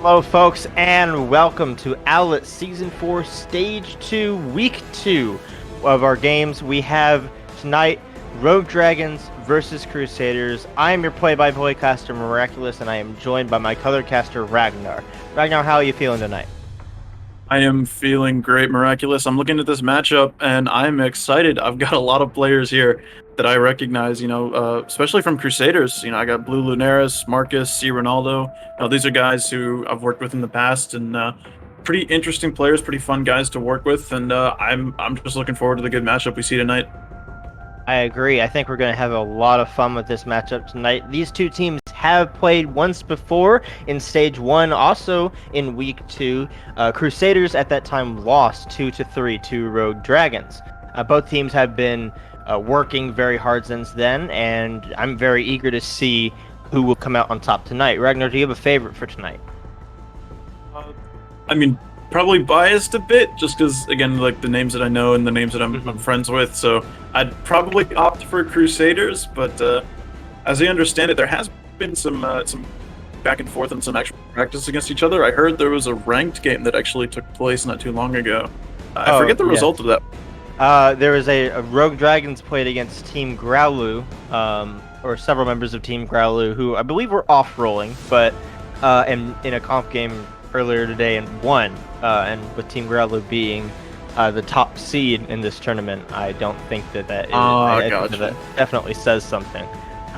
Hello, folks, and welcome to Owlet Season 4, Stage 2, Week 2 of our games. We have tonight Rogue Dragons versus Crusaders. I am your play-by-play caster, Miraculous, and I am joined by my color caster, Ragnar. Ragnar, how are you feeling tonight? I am feeling great, Miraculous. I'm looking at this matchup, and I'm excited. I've got a lot of players here that I recognize, especially from Crusaders. I got Blue Lunaris, Marcus, C. Ronaldo. These are guys who I've worked with in the past, and pretty interesting players, pretty fun guys to work with, and I'm just looking forward to the good matchup we see tonight. I agree. I think we're going to have a lot of fun with this matchup tonight. These two teams have played once before in Stage 1, also in Week 2. Crusaders at that time lost 2-3 to Rogue Dragons. Both teams have been working very hard since then, and I'm very eager to see who will come out on top tonight. Ragnar, do you have a favorite for tonight? Probably biased a bit, just because, again, like the names that I know and the names that I'm friends with, so I'd probably opt for Crusaders, but as I understand it, there has been some back and forth and some actual practice against each other. I heard there was a ranked game that actually took place not too long ago. I forget the result of that. There was a Rogue Dragons played against Team Growlu, or several members of Team Growlu, who I believe were off-rolling, but in a comp game earlier today and won, and with Team Growlu being the top seed in this tournament, I don't think that is. I think that definitely says something.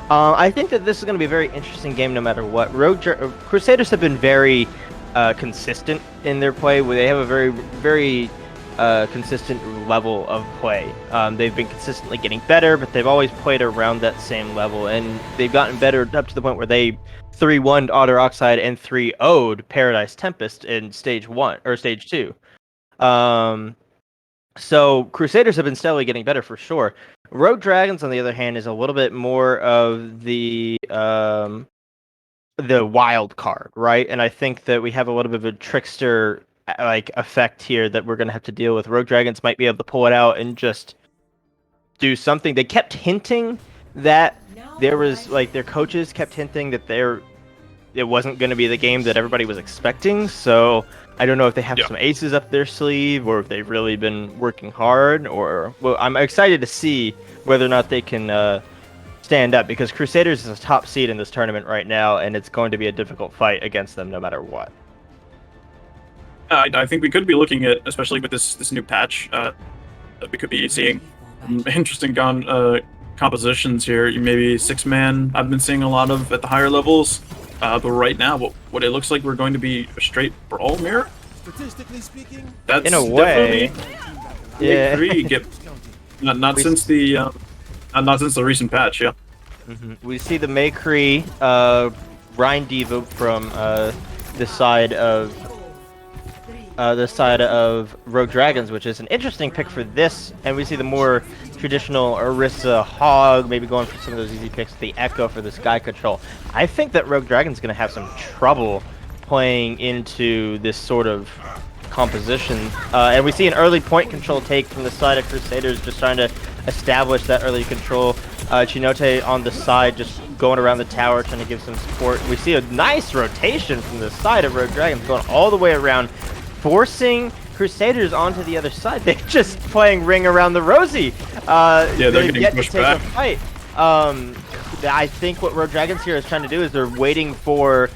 I think that this is going to be a very interesting game no matter what. Crusaders have been very consistent in their play. They have a very consistent level of play. They've been consistently getting better, but they've always played around that same level, and they've gotten better up to the point where they 3-1'd Otter Oxide and 3-0'd Paradise Tempest in Stage 1 or Stage 2. So Crusaders have been steadily getting better for sure. Rogue Dragons, on the other hand, is a little bit more of the wild card, right? And I think that we have a little bit of a trickster effect here that we're going to have to deal with. Rogue Dragons might be able to pull it out and just do something. They kept hinting that there was their coaches kept hinting that it wasn't going to be the game that everybody was expecting. So I don't know if they have some aces up their sleeve or if they've really been working hard. I'm excited to see whether or not they can stand up, because Crusaders is a top seed in this tournament right now, and it's going to be a difficult fight against them no matter what. I think we could be looking at, especially with this new patch, we could be seeing interesting compositions here. Maybe 6-man I've been seeing a lot of at the higher levels, but right now what it looks like we're going to be a straight brawl mirror. Statistically speaking, that's in a way, yeah. Not since the recent patch, yeah. We see the Maykree Rhine Diva from the side of Rogue Dragons, which is an interesting pick for this, and we see the more traditional Orisa Hog, maybe going for some of those easy picks, the Echo for the Sky Control. I think that Rogue Dragon's going to have some trouble playing into this sort of composition, and we see an early point control take from the side of Crusaders, just trying to establish that early control. Chinote on the side, just going around the tower, trying to give some support. We see a nice rotation from the side of Rogue Dragons, going all the way around, forcing Crusaders onto the other side. They're just playing Ring Around the Rosie. They're getting yet pushed to take back. a fight. I think what Rogue Dragons here is trying to do is they're waiting for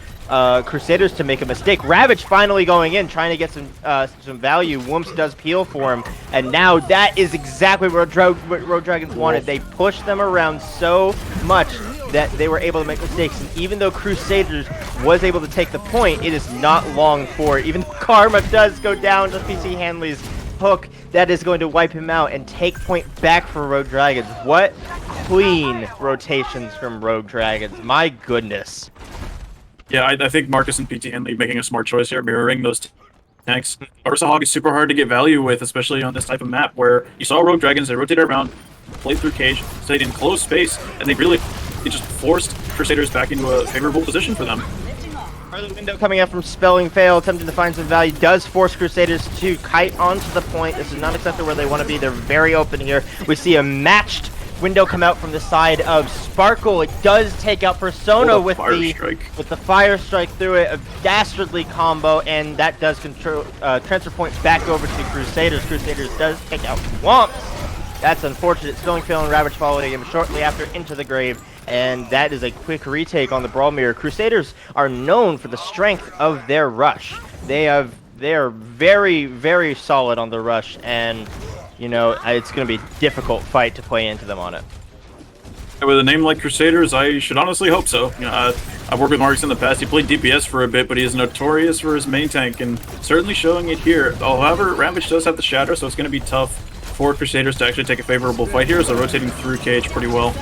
Crusaders to make a mistake. Ravage finally going in, trying to get some value. Wumps does peel for him, and now that is exactly what Rogue Dragons wanted. They pushed them around so much that they were able to make mistakes, and even though Crusaders was able to take the point, it is not long for it. Even Karma does go down to PC Hanley's hook, that is going to wipe him out and take point back for Rogue Dragons. What clean rotations from Rogue Dragons, my goodness. Yeah, I think Marcus and PT Henley making a smart choice here, mirroring those tanks. Orisa Hog is super hard to get value with, especially on this type of map where you saw Rogue Dragons, they rotated around, played through cage, stayed in closed space, and it just forced Crusaders back into a favorable position for them. Early window coming up from Spelling Fail, attempting to find some value, does force Crusaders to kite onto the point. This is not exactly where they want to be. They're very open here. We see a matched window come out from the side of Sparkle. It does take out Persona with the fire strike through it, a dastardly combo, and that does control transfer point back over to Crusaders. Crusaders does take out Womps. That's unfortunate. Spilling Fail and Ravage followed him shortly after into the grave, and that is a quick retake on the Brawl Mirror. Crusaders are known for the strength of their rush. They are very, very solid on the rush, and you know, it's going to be a difficult fight to play into them on it. With a name like Crusaders, I should honestly hope so. You know, I've worked with Marcus in the past. He played DPS for a bit, but he is notorious for his main tank, and certainly showing it here. However, Ravage does have the Shatter, so it's going to be tough for Crusaders to actually take a favorable fight here, as they're rotating through Cage pretty well.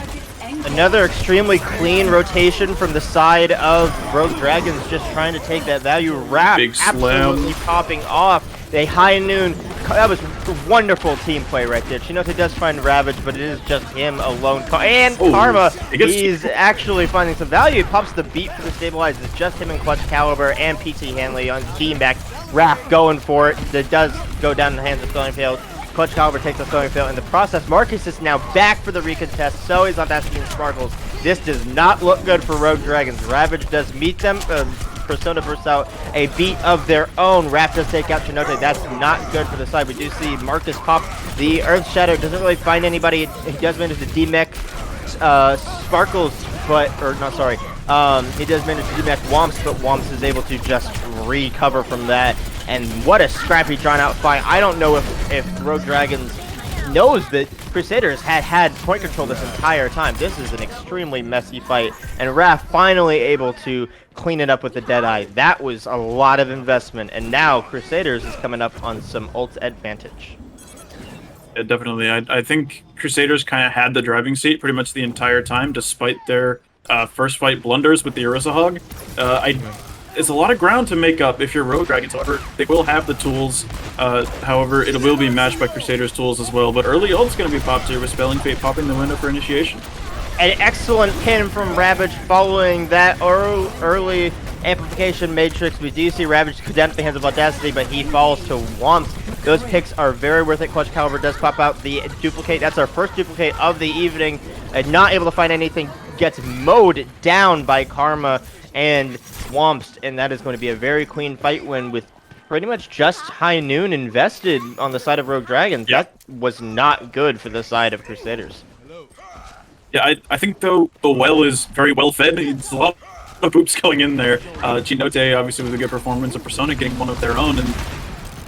Another extremely clean rotation from the side of Rogue Dragons, just trying to take that value. Wrap Big absolutely slam. popping off. They high noon. That was wonderful team play right there. Chinote does find Ravage, but it is just him alone. And Karma, he's actually finding some value. He pops the beat for the stabilize. It's just him and Clutch Caliber and PT Hanley on team back. Raph going for it. That does go down in the hands of Spelling Fail. Clutch Caliber takes the Spelling Fail in the process. Marcus is now back for the recontest. So is Audacity and Sparkles. This does not look good for Rogue Dragons. Ravage does meet them. Persona bursts out a beat of their own. Raph does take out Chinote. That's not good for the side. We do see Marcus pop the Earth Shadow. Doesn't really find anybody. He does manage to demech Sparkles, but, or not, sorry. He does manage to demech Womps, but Womps is able to just recover from that. And what a scrappy, drawn-out fight. I don't know if Rogue Dragons knows that Crusaders had point control this entire time. This is an extremely messy fight, and Raph finally able to clean it up with the Deadeye. That was a lot of investment, and now Crusaders is coming up on some ult advantage. Yeah, definitely. I think Crusaders kind of had the driving seat pretty much the entire time, despite their first fight blunders with the Orisa Hog. It's a lot of ground to make up if you're Rogue Dragons. However, they will have the tools. However, it will be matched by Crusaders' tools as well. But early ult's going to be popped here with Spelling Fate popping the window for initiation. An excellent pin from Ravage following that early amplification matrix. We do see Ravage go down at the hands of Audacity, but he falls to Womps. Those picks are very worth it. Clutch Caliber does pop out the duplicate. That's our first duplicate of the evening. Not able to find anything. Gets mowed down by Karma and Womps, and that is going to be a very clean fight win with pretty much just High Noon invested on the side of Rogue Dragons. Yep. That was not good for the side of Crusaders. Yeah, I think, though, the well is very well fed. It's a lot of boops going in there. Chinote, obviously, with a good performance, and Persona getting one of their own. And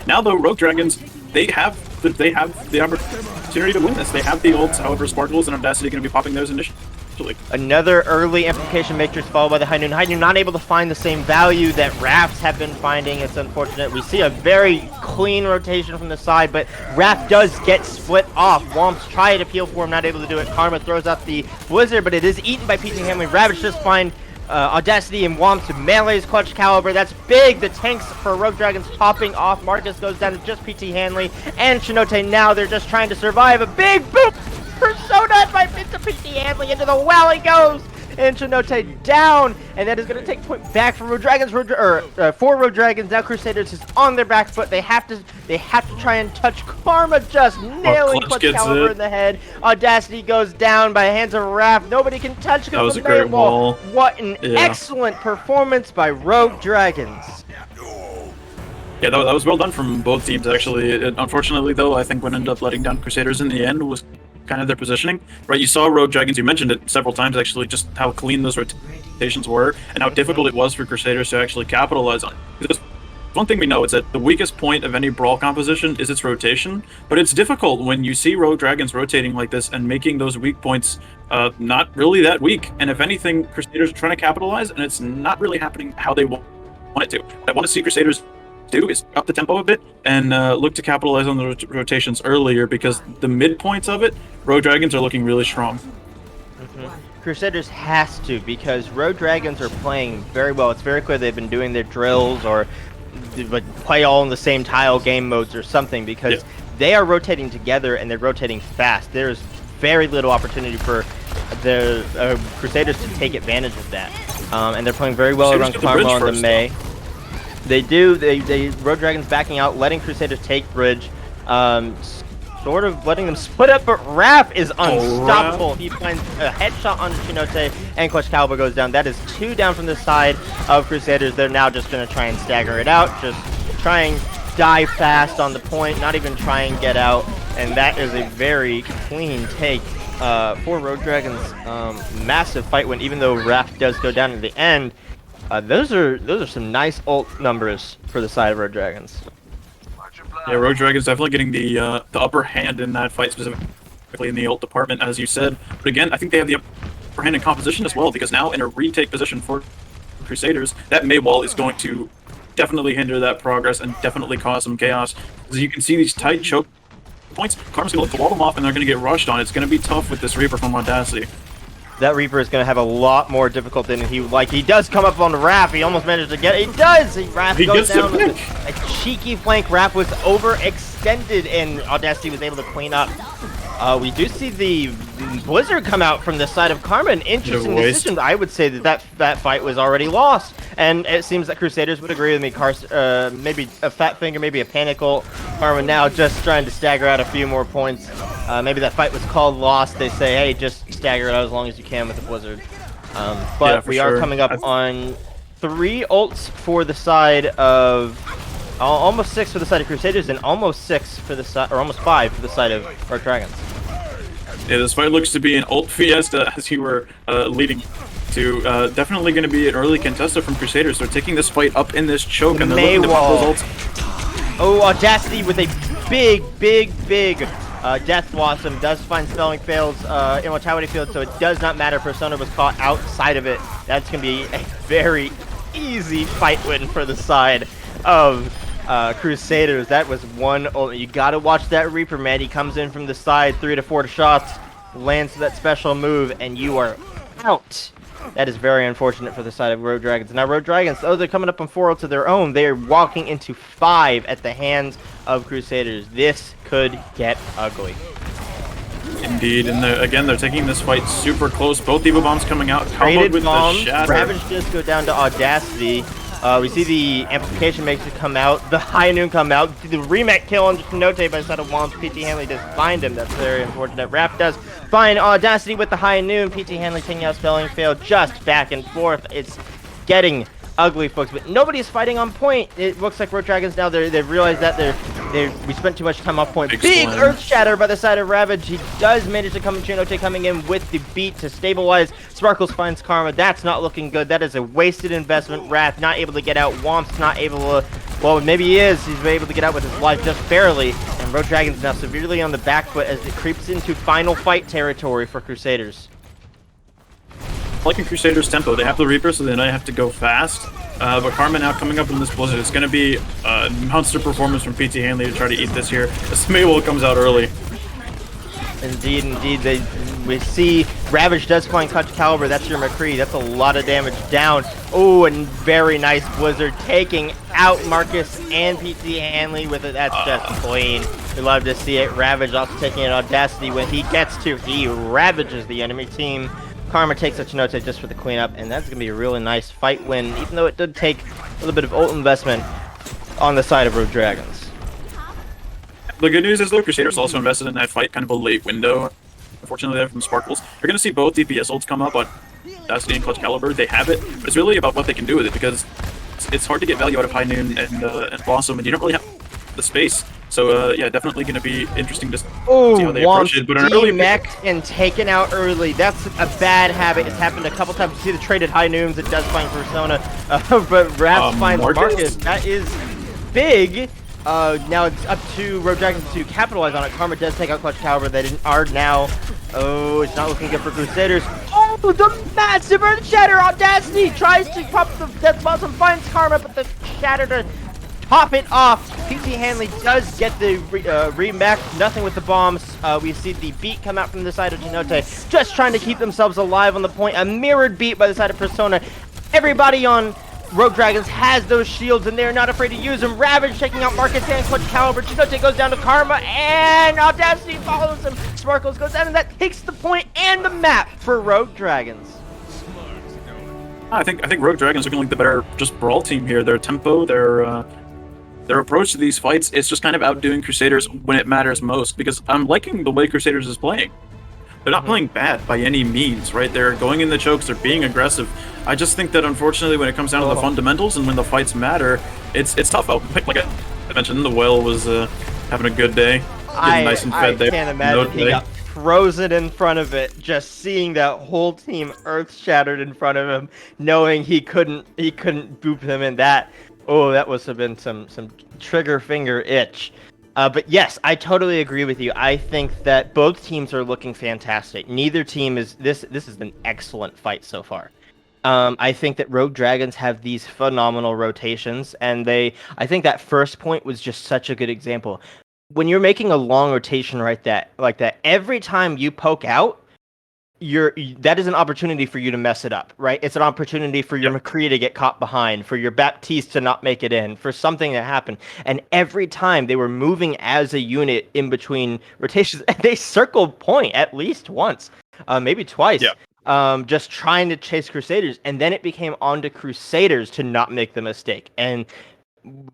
now, though, Rogue Dragons, they have the opportunity to win this. They have the ults. However, Sparkles and Audacity are going to be popping those initially. Another early amplification matrix followed by the High Noon. High Noon not able to find the same value that Raphs have been finding. It's unfortunate. We see a very clean rotation from the side, but Raph does get split off. Womps try to peel for him, not able to do it. Karma throws out the Blizzard, but it is eaten by PT Hanley. Ravage just find Audacity and Womps melee's Clutch Caliber. That's big. The tanks for Rogue Dragons popping off. Marcus goes down to just PT Hanley and Chinote. Now they're just trying to survive. A big boop! Persona by Vince PT Hanley into the well he goes, and Chinote down, and that is going to take point back for Rogue Dragons. For Rogue Dragons, now Crusaders is on their back foot. They have to try and touch Karma, just nailing Clutch Caliber in the head. Audacity goes down by the hands of Raph. Nobody can touch him. That was a great wall. What an excellent performance by Rogue Dragons. Yeah, that was well done from both teams, actually. Unfortunately, though, I think what ended up letting down Crusaders in the end was kind of their positioning, right? You saw Rogue Dragons, you mentioned it several times actually, just how clean those rotations were and how difficult it was for Crusaders to actually capitalize on it. Because one thing we know is that the weakest point of any brawl composition is its rotation, but it's difficult when you see Rogue Dragons rotating like this and making those weak points not really that weak. And if anything, Crusaders are trying to capitalize, and it's not really happening how they want it to. I want to see Crusaders do is up the tempo a bit and look to capitalize on the rotations earlier, because the midpoints of it, Rogue Dragons are looking really strong. Crusaders has to, because Rogue Dragons are playing very well. It's very clear they've been doing their drills or play all in the same tile game modes or something, because they are rotating together and they're rotating fast. There's very little opportunity for the Crusaders to take advantage of that. And they're playing very well around Karma on the May. They do. They Rogue Dragons backing out, letting Crusaders take bridge. sort of letting them split up, but Raph is unstoppable. Raph. He finds a headshot on Chinote, and Clutch Caliber goes down. That is 2 down from the side of Crusaders. They're now just going to try and stagger it out, just try and die fast on the point, not even try and get out, and that is a very clean take for Rogue Dragons. Massive fight win, even though Raph does go down in the end. Those are some nice ult numbers for the side of Rogue Dragons. Yeah, Rogue Dragons definitely getting the upper hand in that fight, specifically in the ult department, as you said. But again, I think they have the upper hand in composition as well, because now in a retake position for Crusaders, that Mei wall is going to definitely hinder that progress and definitely cause some chaos. As you can see, these tight choke points, Karma's going to wall them off, and they're going to get rushed on. It's going to be tough with this Reaper from Audacity. That Reaper is going to have a lot more difficulty than he would like. He does come up on Raph. He almost managed to get it. He does! Raph goes down with a cheeky flank. Raph was overextended, and Audacity was able to clean up. We do see the Blizzard come out from the side of Karma. An interesting decision. I would say that fight was already lost. And it seems that Crusaders would agree with me. Maybe a fat finger, maybe a panic ult. Karma now just trying to stagger out a few more points. Maybe that fight was called lost. They say, hey, just stagger it out as long as you can with the Blizzard. But yeah, we are coming up on 3 ults for the side of... almost 6 for the side of Crusaders, and almost 6 for the side, or almost 5 for the side of Rogue Dragons. Yeah, this fight looks to be an ult fiesta, as you were leading to. Definitely going to be an early contester from Crusaders. They're taking this fight up in this choke, and they're looking to pop those ults. Oh, Audacity with a big Death Blossom does find spelling fails immortality field, so it does not matter. Persona was caught outside of it. That's going to be a very easy fight win for the side of Crusaders. That was one ult. You got to watch that Reaper, man. He comes in from the side, 3 to 4 shots, lands that special move, and you are out. That is very unfortunate for the side of Rogue Dragons. Now, Rogue Dragons, oh, they're coming up on 4 ults of their own. They're walking into 5 at the hands of Crusaders. This could get ugly. Indeed, and again, they're taking this fight super close. Both Evo Bombs coming out. Traded with bombs. The shatter. Ravage just go down to Audacity. We see the Amplification Maker come out. The High Noon come out. The remake kill on Note by the side of Womps. PT Hanley does find him. That's very unfortunate. Raph does find Audacity with the High Noon. PT Hanley taking out spelling fail just back and forth. It's getting ugly, folks, but nobody is fighting on point. It looks like Rogue Dragons now, they've realized that we spent too much time off point. Big Earth Shatter by the side of Ravage. He does manage to come in. Chinote coming in with the beat to stabilize. Sparkles finds Karma. That's not looking good. That is a wasted investment. Wrath not able to get out. Womp's not able to, well, maybe he is. He's able to get out with his life just barely. And Rogue Dragons now severely on the back foot as it creeps into final fight territory for Crusaders. Like in Crusaders tempo, they have the Reaper, so they don't have to go fast. But Karma now coming up in this Blizzard. It's going to be a monster performance from PT Hanley to try to eat this here. This Maywell comes out early. Indeed. We see Ravage does find Clutch Caliber. That's your McCree. That's a lot of damage down. Oh, and very nice Blizzard taking out Marcus and PT Hanley with it. That's just clean. We love to see it. Ravage also taking an Audacity when he gets to. He ravages the enemy team. Karma takes a Chinote just for the cleanup, and that's going to be a really nice fight win, even though it did take a little bit of ult investment on the side of Rogue Dragons. The good news is, though, Crusaders also invested in that fight, kind of a late window. Unfortunately, they're from Sparkles. You're going to see both DPS ults come up on Destiny and Clutch Caliber. They have it, but it's really about what they can do with it, because it's hard to get value out of High Noon and Blossom, and you don't really have the space. So, yeah, definitely going to be interesting to see how they approach it. But an early mech and taken out early. That's a bad habit. It's happened a couple times. You see the traded High Noons. It does find Persona. But Raph finds Marcus. That is big. Now it's up to Rogue Dragons to capitalize on it. Karma does take out Clutch Caliber. They are now... Oh, it's not looking good for Crusaders. Oh, the massive Earth Shatter. Audacity tries to pop the Death Blossom, finds Karma, but the Shatter to top it off. PT Hanley does get the remech. Nothing with the bombs. We see the beat come out from the side of Chinote, just trying to keep themselves alive on the point. A mirrored beat by the side of Persona. Everybody on Rogue Dragons has those shields, and they're not afraid to use them. Ravage taking out Marcus and Clutch Caliber. Chinote goes down to Karma, and Audacity follows him. Sparkles goes down, and that takes the point and the map for Rogue Dragons. I think Rogue Dragons are looking like the better just brawl team here. Their tempo, their their approach to these fights is just kind of outdoing Crusaders when it matters most, because I'm liking the way Crusaders is playing. They're not playing bad by any means, right? They're going in the chokes, they're being aggressive. I just think that unfortunately when it comes down to the fundamentals and when the fights matter, it's tough. Like I mentioned, the whale was having a good day. Getting nice and fed there. I can't imagine he got frozen in front of it, just seeing that whole team earth shattered in front of him, knowing he couldn't boop them in that. Oh, that must have been some trigger finger itch. But yes, I totally agree with you. I think that both teams are looking fantastic. Neither team is this has been an excellent fight so far. I think that Rogue Dragons have these phenomenal rotations, and I think that first point was just such a good example. When you're making a long rotation like that, every time you poke out, that is an opportunity for you to mess it up, right? It's an opportunity for your McCree to get caught behind, for your Baptiste to not make it in, for something to happen. And every time they were moving as a unit in between rotations, and they circled point at least once, maybe twice. Just trying to chase Crusaders, and then it became on to Crusaders to not make the mistake. And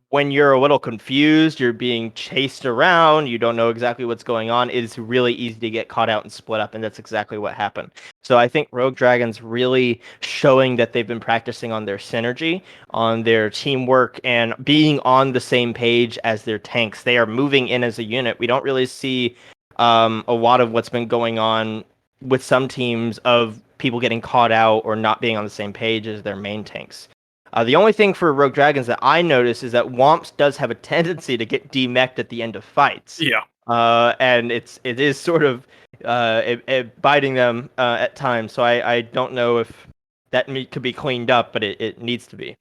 when you're a little confused, you're being chased around, you don't know exactly what's going on, it's really easy to get caught out and split up, and that's exactly what happened. So I think Rogue Dragons really showing that they've been practicing on their synergy, on their teamwork, and being on the same page as their tanks. They are moving in as a unit. We don't really see a lot of what's been going on with some teams of people getting caught out or not being on the same page as their main tanks. The only thing for Rogue Dragons that I notice is that Womps does have a tendency to get demech'd at the end of fights. Yeah. And it is sort of biting them at times. So I don't know if that could be cleaned up, but it needs to be.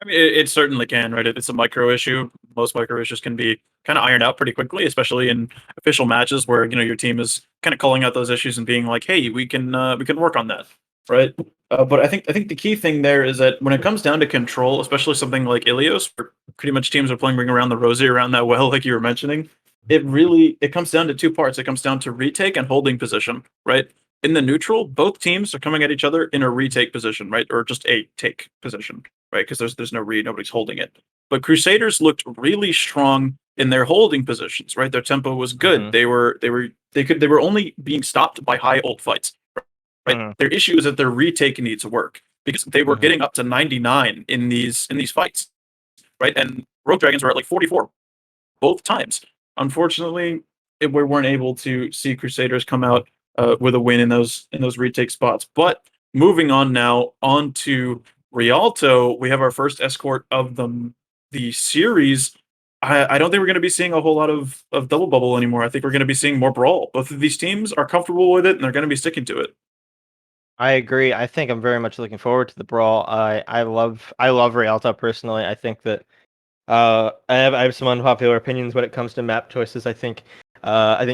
I mean, it certainly can, right? It's a micro issue. Most micro issues can be kind of ironed out pretty quickly, especially in official matches where your team is kind of calling out those issues and being like, "Hey, we can work on that," right? But I think the key thing there is that when it comes down to control, especially something like Ilios, where pretty much teams are playing Ring Around the Rosie around that well, like you were mentioning, it comes down to two parts. It comes down to retake and holding position, right? In the neutral, both teams are coming at each other in a retake position, right? Or just a take position, right? Because there's no read, nobody's holding it. But Crusaders looked really strong in their holding positions, right? Their tempo was good. Mm-hmm. They were only being stopped by high ult fights, right? Mm-hmm. Their issue is that their retake needs work because they were getting up to 99 in these fights, right? And Rogue Dragons were at like 44 both times. Unfortunately, we weren't able to see Crusaders come out with a win in those retake spots. But moving on now onto Rialto, we have our first escort of the series. I don't think we're going to be seeing a whole lot of double bubble anymore. I think we're going to be seeing more brawl. Both of these teams are comfortable with it, and they're going to be sticking to it. I agree. I think I'm very much looking forward to the brawl. I love Rialto personally. I think that I have some unpopular opinions when it comes to map choices. I think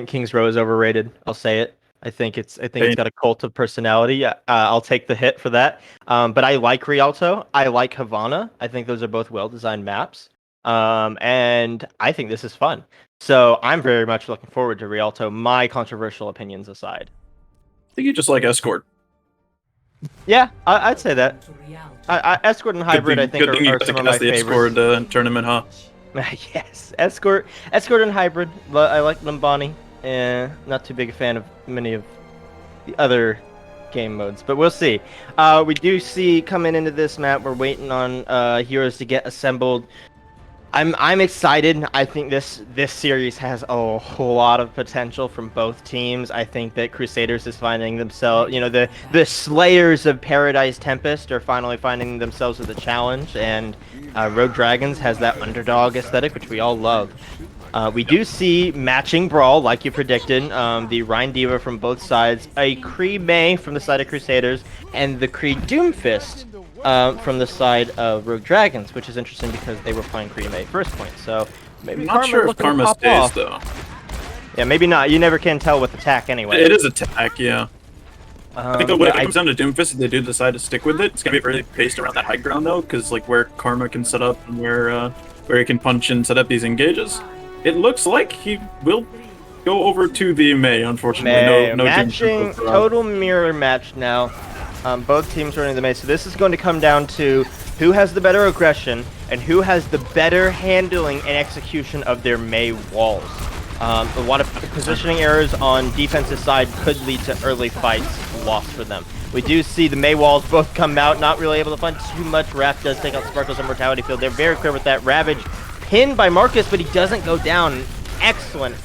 Kings Row is overrated. I'll say it. I think it's got a cult of personality. I'll take the hit for that. But I like Rialto. I like Havana. I think those are both well-designed maps. And I think this is fun. So I'm very much looking forward to Rialto, my controversial opinions aside. I think you just like Escort. Yeah, I'd say that. Escort and Hybrid, I think, are some of my favorites. Escort tournament, huh? Yes, Escort and Hybrid. I like Lambani. Not too big a fan of many of the other game modes, but we'll see. We do see coming into this map, we're waiting on heroes to get assembled. I'm excited. I think this series has a whole lot of potential from both teams. I think that Crusaders is finding themselves, the Slayers of Paradise Tempest are finally finding themselves with a challenge, and Rogue Dragons has that underdog aesthetic, which we all love. We do see matching brawl, like you predicted. The Rhine Diva from both sides, a Kree May from the side of Crusaders, and the Kree Doomfist from the side of Rogue Dragons, which is interesting because they were playing Kree May first point. So maybe I'm not sure if Karma stays though. Yeah, maybe not. You never can tell with attack anyway. It is attack, yeah. I think when it comes down to Doomfist, if they do decide to stick with it, it's gonna be really based around that high ground though, because like where Karma can set up and where he can punch and set up these engages. It looks like he will go over to the May, unfortunately. No matching, total mirror match now. Both teams running the May. So this is going to come down to who has the better aggression and who has the better handling and execution of their Mei walls. A lot of positioning errors on defensive side could lead to early fights lost for them. We do see the Mei walls both come out, not really able to find too much. Raph does take out Sparkles and Mortality Field. They're very clear with that. Ravage pinned by Marcus, but he doesn't go down. Excellent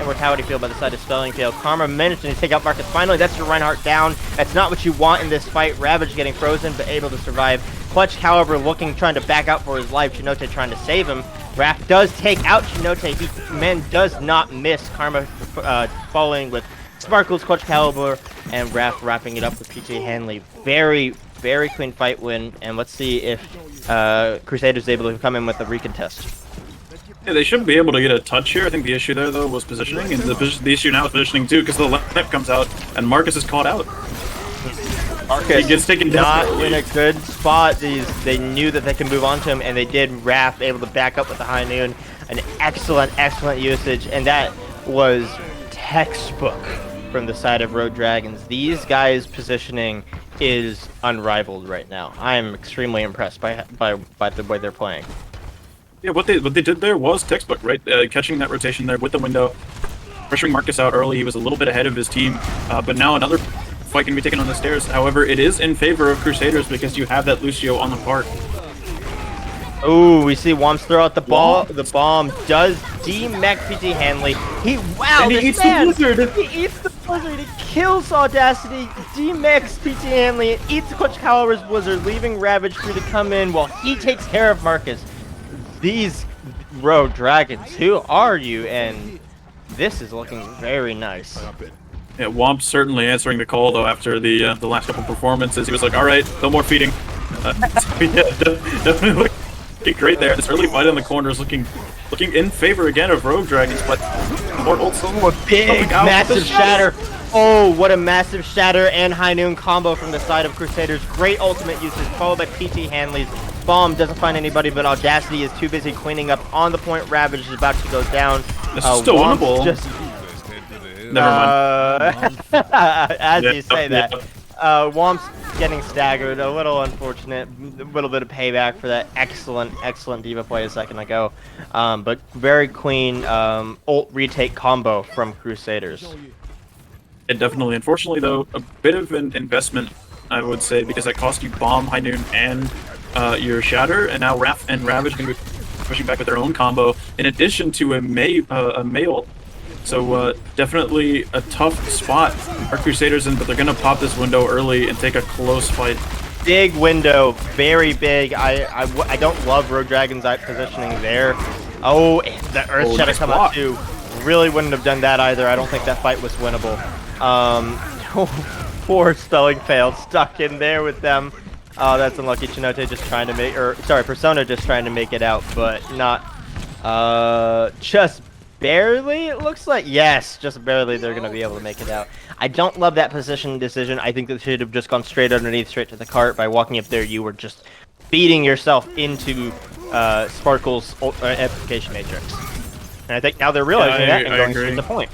Immortality Field by the side of Spelling Field. Karma managing to take out Marcus. Finally, that's your Reinhardt down. That's not what you want in this fight. Ravage getting frozen, but able to survive. Clutch Caliber looking, trying to back out for his life. Chinote trying to save him. Raph does take out Chinote. He does not miss. Karma following with Sparkles, Clutch Caliber, and Raph wrapping it up with PT Hanley. Very clean fight win, and let's see if Crusaders is able to come in with a recontest. Yeah, they should be able to get a touch here. I think the issue there, though, was positioning, and the issue now is positioning, too, because the left comes out, and Marcus is caught out. Marcus he gets taken not down in a good spot. They knew that they can move on to him, and they did. Raph able to back up with the High Noon. An excellent usage, and that was textbook from the side of Road Dragons. These guys' positioning is unrivaled right now. I am extremely impressed by the way they're playing. Yeah, what they did there was textbook, right? Catching that rotation there with the window, pressuring Marcus out early. He was a little bit ahead of his team, but now another fight can be taken on the stairs. However, it is in favor of Crusaders because you have that Lucio on the park. Oh, we see Womps throw out the ball. The bomb does demech PT Hanley. He eats the blizzard. He eats the blizzard. He kills Audacity, demechs PT Hanley, and eats Clutch Caliber's blizzard, leaving Ravage free to come in while he takes care of Marcus. These Road Dragons, who are you? And this is looking very nice. Yeah, Womp certainly answering the call though after the last couple performances. He was like, all right, no more feeding. So yeah, definitely looking great there. This early fight in the corner is looking in favor again of Road Dragons, but more ults. A big, massive shatter. Oh, what a massive shatter and High Noon combo from the side of Crusaders. Great ultimate usage, followed by PT Hanley's bomb. Doesn't find anybody, but Audacity is too busy cleaning up on the point. Ravage is about to go down. This is still winnable. Never mind. As you say that. Womp's getting staggered. A little unfortunate. A little bit of payback for that excellent D.Va play a second ago. But very clean ult retake combo from Crusaders. It definitely. Unfortunately, though, a bit of an investment, I would say, because it cost you bomb, High Noon, and your shatter, and now Raph and Ravage can be pushing back with their own combo, in addition to a Mei ult. So definitely a tough spot for Crusaders in, but they're gonna pop this window early and take a close fight. Big window, very big. I don't love Road Dragon's positioning there. Oh, the Earth Shatter come out too. Really wouldn't have done that either. I don't think that fight was winnable. Poor Spelling Failed, stuck in there with them. Oh, that's unlucky. Chinote just trying to make, Persona just trying to make it out, but not, just barely, it looks like. Yes, just barely they're going to be able to make it out. I don't love that position decision. I think they should have just gone straight underneath, straight to the cart. By walking up there, you were just feeding yourself into Sparkle's amplification matrix. And I think now they're realizing that and going straight to the point.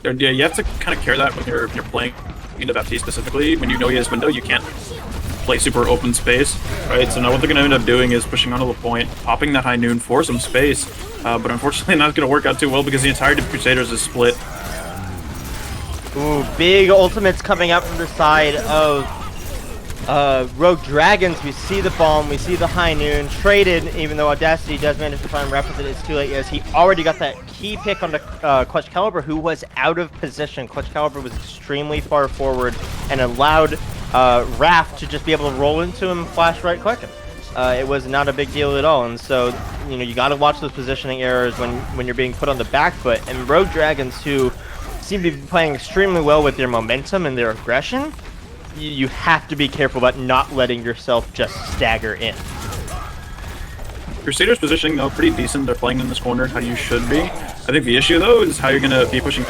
Yeah, you have to kind of care that when you're playing into Baptiste specifically. When you know he has window, you can't play super open space, right? So now what they're going to end up doing is pushing onto the point, popping that High Noon for some space, but unfortunately not going to work out too well because the entirety of Crusaders is split. Ooh, big ultimates coming out from the side of Rogue Dragons. We see the bomb, we see the High Noon traded, even though Audacity does manage to find Raph with it. It's too late as he already got that key pick on the Clutch Caliber, who was out of position. Clutch Caliber was extremely far forward and allowed Raph to just be able to roll into him, flash right click him. It was not a big deal at all, and so you got to watch those positioning errors when you're being put on the back foot. And Rogue Dragons, who seem to be playing extremely well with their momentum and their aggression, you have to be careful about not letting yourself just stagger in. Crusaders positioning though pretty decent. They're playing in this corner how you should be. I think the issue though is how you're gonna be pushing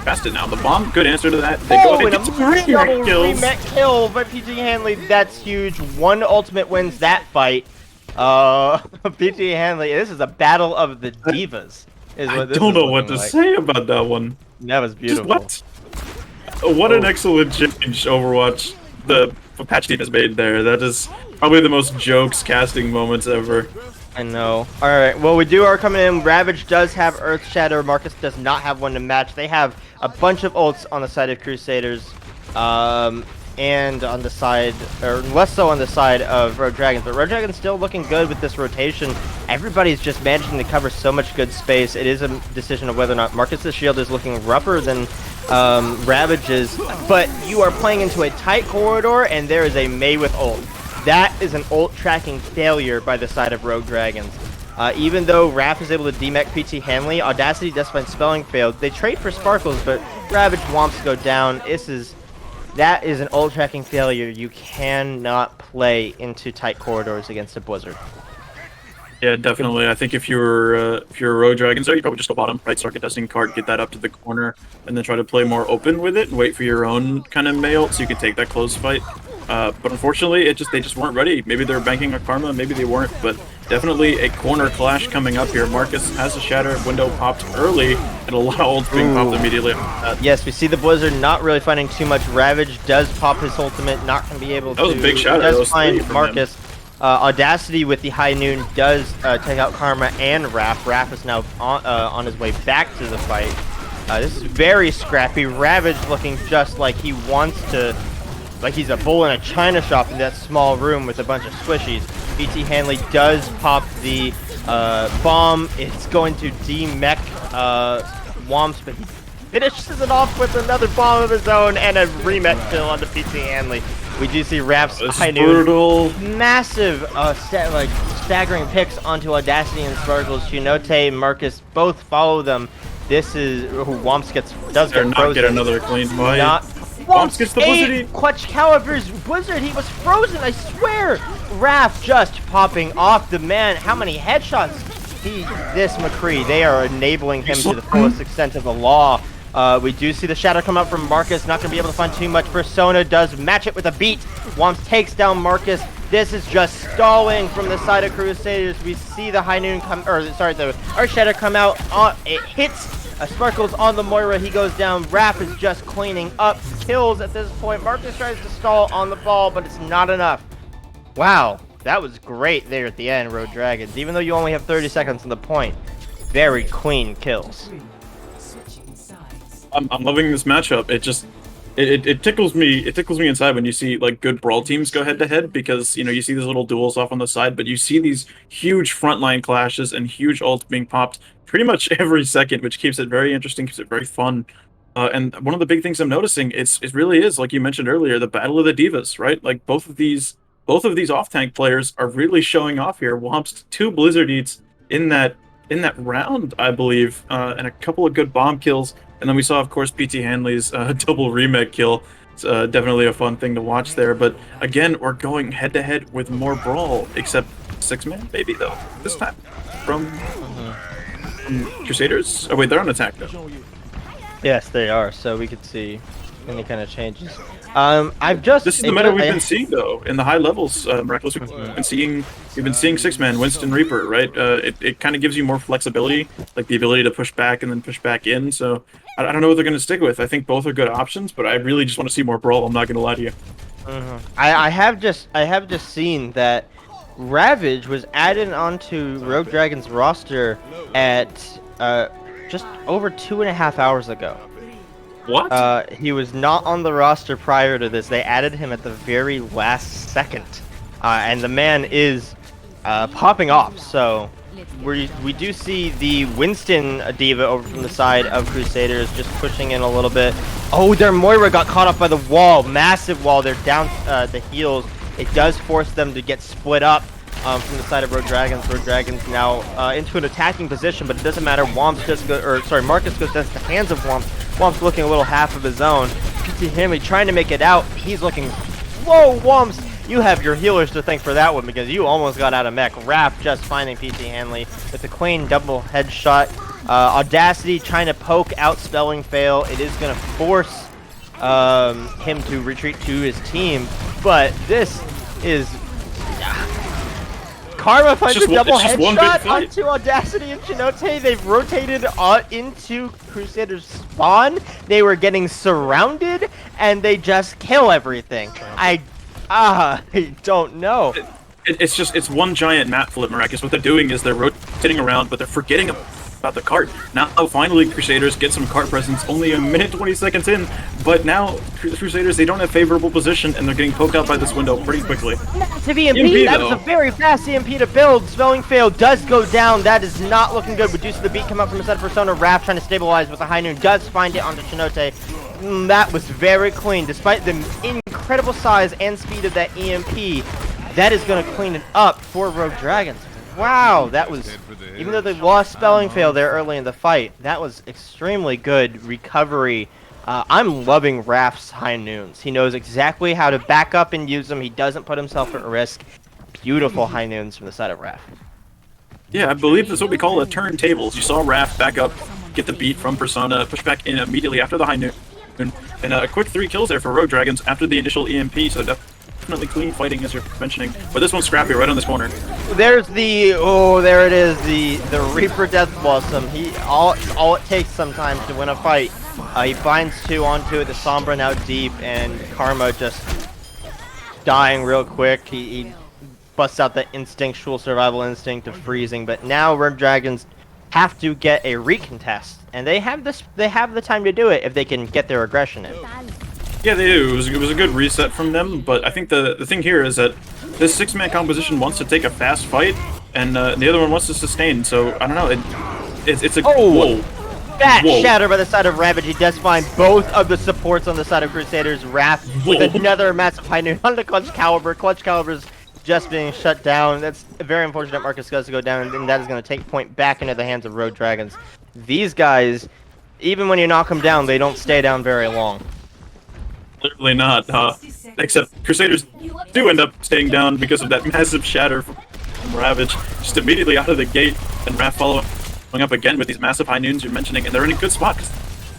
past it now. The bomb, good answer to that. They go and a remech kill by PG Hanley. That's huge. One ultimate wins that fight. PG Hanley. This is a battle of the divas. I don't know what to say about that one. That was beautiful. What an excellent change, Overwatch. The Patch Team has made there. That is probably the most jokes casting moments ever. I know. Alright, well, we are coming in. Ravage does have Earth Shatter. Marcus does not have one to match. They have a bunch of ults on the side of Crusaders. And on the side, or less so on the side of Rogue Dragons. But Rogue Dragons still looking good with this rotation. Everybody's just managing to cover so much good space. It is a decision of whether or not Marcus's shield is looking rougher than Ravage's. But you are playing into a tight corridor, and there is a Mei with ult. That is an ult tracking failure by the side of Rogue Dragons. Even though Raph is able to demech PT Hanley, Audacity does find Spelling failed. They trade for Sparkles, but Ravage wants to go down. That is an ult tracking failure. You cannot play into tight corridors against a Blizzard. Yeah, definitely. I think if you're a Rogue Dragons there, you probably just go bottom, right? Start contesting card, get that up to the corner, and then try to play more open with it and wait for your own kind of Mei ult so you can take that close fight. But unfortunately, they just weren't ready. Maybe they were banking on Karma, maybe they weren't, but definitely a corner clash coming up here. Marcus has a Shatter window popped early, and a lot of ults being popped immediately after that. Yes, we see the Blizzard not really finding too much. Ravage does pop his ultimate, not going to be able to. That was a big Shatter. Does find Marcus. Audacity with the High Noon does take out Karma and Raph. Raph is now on his way back to the fight. This is very scrappy. Ravage looking just like he wants to, like he's a bull in a china shop in that small room with a bunch of squishies. BT Hanley does pop the bomb. It's going to demech Womps, but he finishes it off with another bomb of his own and a remech kill onto PT Hanley. We do see Raph's High Noon. Massive staggering picks onto Audacity and Sparkles. Chinote and Marcus both follow them. This is Womps does get frozen. Get another clean fight. Womps gets the Blizzard. Clutch Caliber's Blizzard. He was frozen, I swear. Raph just popping off the man. How many headshots? This McCree, they are enabling him to the fullest extent of the law. We do see the shadow come up from Marcus. Not going to be able to find too much. Persona does match it with a beat. Womps takes down Marcus. This is just stalling from the side of Crusaders. We see the High Noon come, the Arch Shadow come out. It hits Sparkles on the Moira. He goes down. Raph is just cleaning up kills at this point. Marcus tries to stall on the ball, but it's not enough. Wow, that was great there at the end, Rogue Dragons. Even though you only have 30 seconds on the point, very clean kills. I'm loving this matchup. It tickles me. It tickles me inside when you see like good brawl teams go head to head, because you see these little duels off on the side, but you see these huge frontline clashes and huge ults being popped pretty much every second, which keeps it very interesting, keeps it very fun. And one of the big things I'm noticing it really is, like you mentioned earlier, the battle of the divas, right? Like both of these off tank players are really showing off here. Womps 2 Blizzard eats in that round, I believe, and a couple of good bomb kills. And then we saw, of course, PT Hanley's double remake kill. It's definitely a fun thing to watch there. But again, we're going head-to-head with more brawl, except 6-man, maybe, though, this time. From Crusaders? Oh, wait, they're on attack, though. Yes, they are. So we could see any kind of changes. This is the meta we've been seeing, though, in the high levels. Miraculous, we've been seeing 6-man, Winston Reaper, right? It kind of gives you more flexibility, like the ability to push back and then push back in. So I don't know what they're going to stick with. I think both are good options, but I really just want to see more brawl. I'm not going to lie to you. I have just seen that Ravage was added onto Rogue Dragon's roster at just over 2.5 hours ago. What? He was not on the roster prior to this. They added him at the very last second. And the man is popping off. So we do see the Winston diva over from the side of Crusaders just pushing in a little bit. Oh, their Moira got caught up by the wall. Massive wall. They're down the heels. It does force them to get split up from the side of Rogue Dragons. Rogue Dragons now into an attacking position, but it doesn't matter. Marcus goes down to the hands of Womps. Womps looking a little half of his own. PT Hanley trying to make it out. He's looking... Whoa, Womps! You have your healers to thank for that one, because you almost got out of mech. Raph just finding PT Hanley with the clean double headshot. Audacity trying to poke out Spelling fail. It is going to force him to retreat to his team, but this is... Karma finds a double headshot onto Audacity and Chinote. They've rotated into Crusaders' spawn. They were getting surrounded, and they just kill everything. I don't know. It's one giant map flip, Miraculous. What they're doing is they're rotating around, but they're forgetting about the cart. Now, finally, Crusaders get some cart presence, only a minute 20 seconds in, but now Crusaders, they don't have favorable position, and they're getting poked out by this window pretty quickly. Massive EMP, that was a very fast EMP to build. Spelling fail does go down. That is not looking good. Reduce the beat come up from inside Persona. Raph trying to stabilize with the high noon. Does find it onto Chinote. That was very clean. Despite the incredible size and speed of that EMP, that is going to clean it up for Rogue Dragons. Wow, that was, even though they lost spelling fail there early in the fight, that was extremely good recovery. I'm loving Raph's high noons. He knows exactly how to back up and use them. He doesn't put himself at risk. Beautiful high noons from the side of Raph. Yeah, I believe that's what we call a turntables. You saw Raph back up, get the beat from Persona, push back in immediately after the high noon, and a quick 3 kills there for Rogue Dragons after the initial EMP, so definitely clean fighting as you're mentioning. But this one's scrappy right on this corner. There's the, there it is, the Reaper Death Blossom. All it takes sometimes to win a fight. He finds 2 onto it, the Sombra now deep, and Karma just dying real quick. He busts out the instinctual survival instinct of freezing, but now Rogue Dragons have to get a recontest, and they have the time to do it if they can get their aggression in. Yeah, they do. It was a good reset from them, but I think the thing here is that this 6-man composition wants to take a fast fight, and the other one wants to sustain. So I don't know. It's a whoa. Shatter by the side of Ravage. He does find both of the supports on the side of Crusaders. Raph with another massive high noon on the Clutch Caliber. Clutch Caliber's just being shut down. That's very unfortunate. Marcus goes to go down, and that is going to take point back into the hands of Rogue Dragons. These guys, even when you knock them down, they don't stay down very long. Literally not, except Crusaders do end up staying down because of that massive shatter from Ravage, just immediately out of the gate, and Raph following up again with these massive high noons you're mentioning, and they're in a good spot because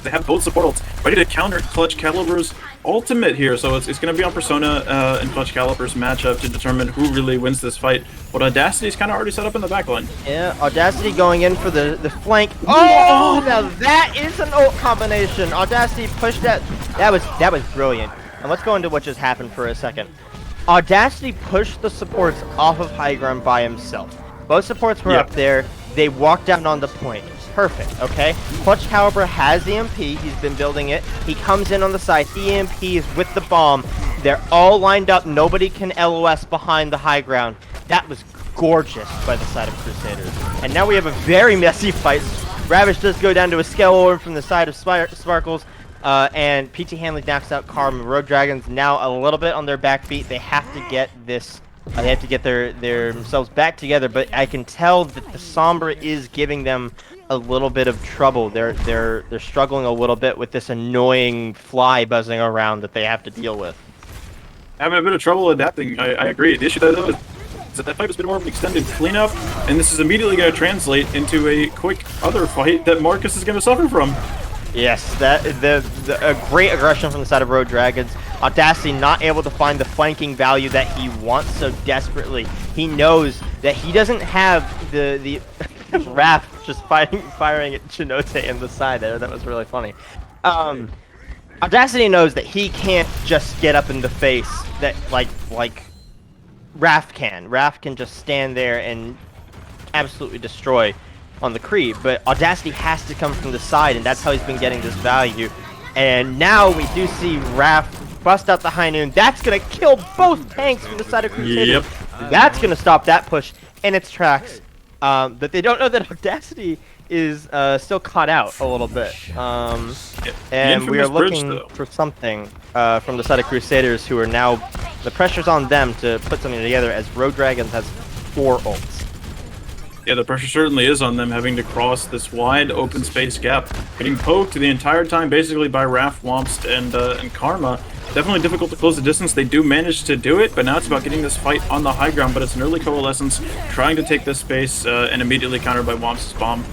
they have both support ults ready to counter Clutch Caliber's ultimate here, so it's going to be on Persona and Clutch Caliber's matchup to determine who really wins this fight, but Audacity's kind of already set up in the backline. Yeah, Audacity going in for the flank. Oh, now that is an ult combination. Audacity pushed that. That was brilliant. And let's go into what just happened for a second. Audacity pushed the supports off of high ground by himself. Both supports were up there. They walked down on the point. Perfect, okay? Clutch Caliber has EMP. He's been building it. He comes in on the side. EMP is with the bomb. They're all lined up. Nobody can LOS behind the high ground. That was gorgeous by the side of Crusaders. And now we have a very messy fight. Ravage does go down to a scale orb from the side of Sparkles. And PT Hanley knocks out Karma. Rogue Dragons now a little bit on their back feet. They have to get this. They have to get themselves back together. But I can tell that the Sombra is giving them a little bit of trouble. They're struggling a little bit with this annoying fly buzzing around that they have to deal with. Having a bit of trouble adapting. I agree. The issue though is that fight has been more of an extended cleanup, and this is immediately going to translate into a quick other fight that Marcus is going to suffer from. Yes, a great aggression from the side of Rogue Dragons. Audacity not able to find the flanking value that he wants so desperately. He knows that he doesn't have the Raph just firing at Chinote in the side there. That was really funny. Audacity knows that he can't just get up in the face that like Raph can. Raph can just stand there and absolutely destroy on the creep, but Audacity has to come from the side, and that's how he's been getting this value. And now we do see Raph bust out the high noon. That's gonna kill both tanks from the side of Crusaders. Yep. That's gonna stop that push in its tracks. But they don't know that Audacity is still caught out a little bit. And we are looking for something from the side of Crusaders, who are now, the pressure's on them to put something together, as Rogue Dragons has 4 ults. Yeah, the pressure certainly is on them, having to cross this wide open space gap, getting poked the entire time basically by Raph, Womst, and Karma. Definitely difficult to close the distance. They do manage to do it, but now it's about getting this fight on the high ground, but it's an early coalescence, trying to take this space, and immediately countered by Womst's bomb.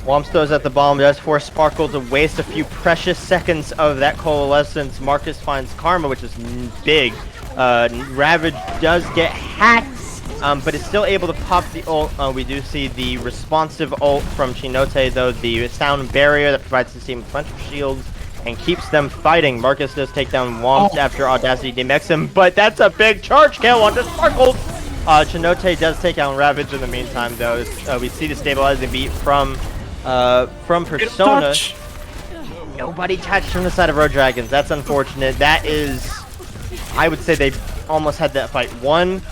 Womst throws at the bomb, does force Sparkle to waste a few precious seconds of that coalescence. Marcus finds Karma, which is big. Ravage does get hacked, but is still able to pop the ult. We do see the responsive ult from Chinote, though, the sound barrier that provides the team with a bunch of shields and keeps them fighting. Marcus does take down Womps after Audacity demechs him, but that's a big charge kill onto Sparkles. Chinote does take down Ravage in the meantime, though. We see the stabilizing beat from Persona. Nobody touched from the side of Road Dragons. That's unfortunate. That is, I would say they almost had that fight won.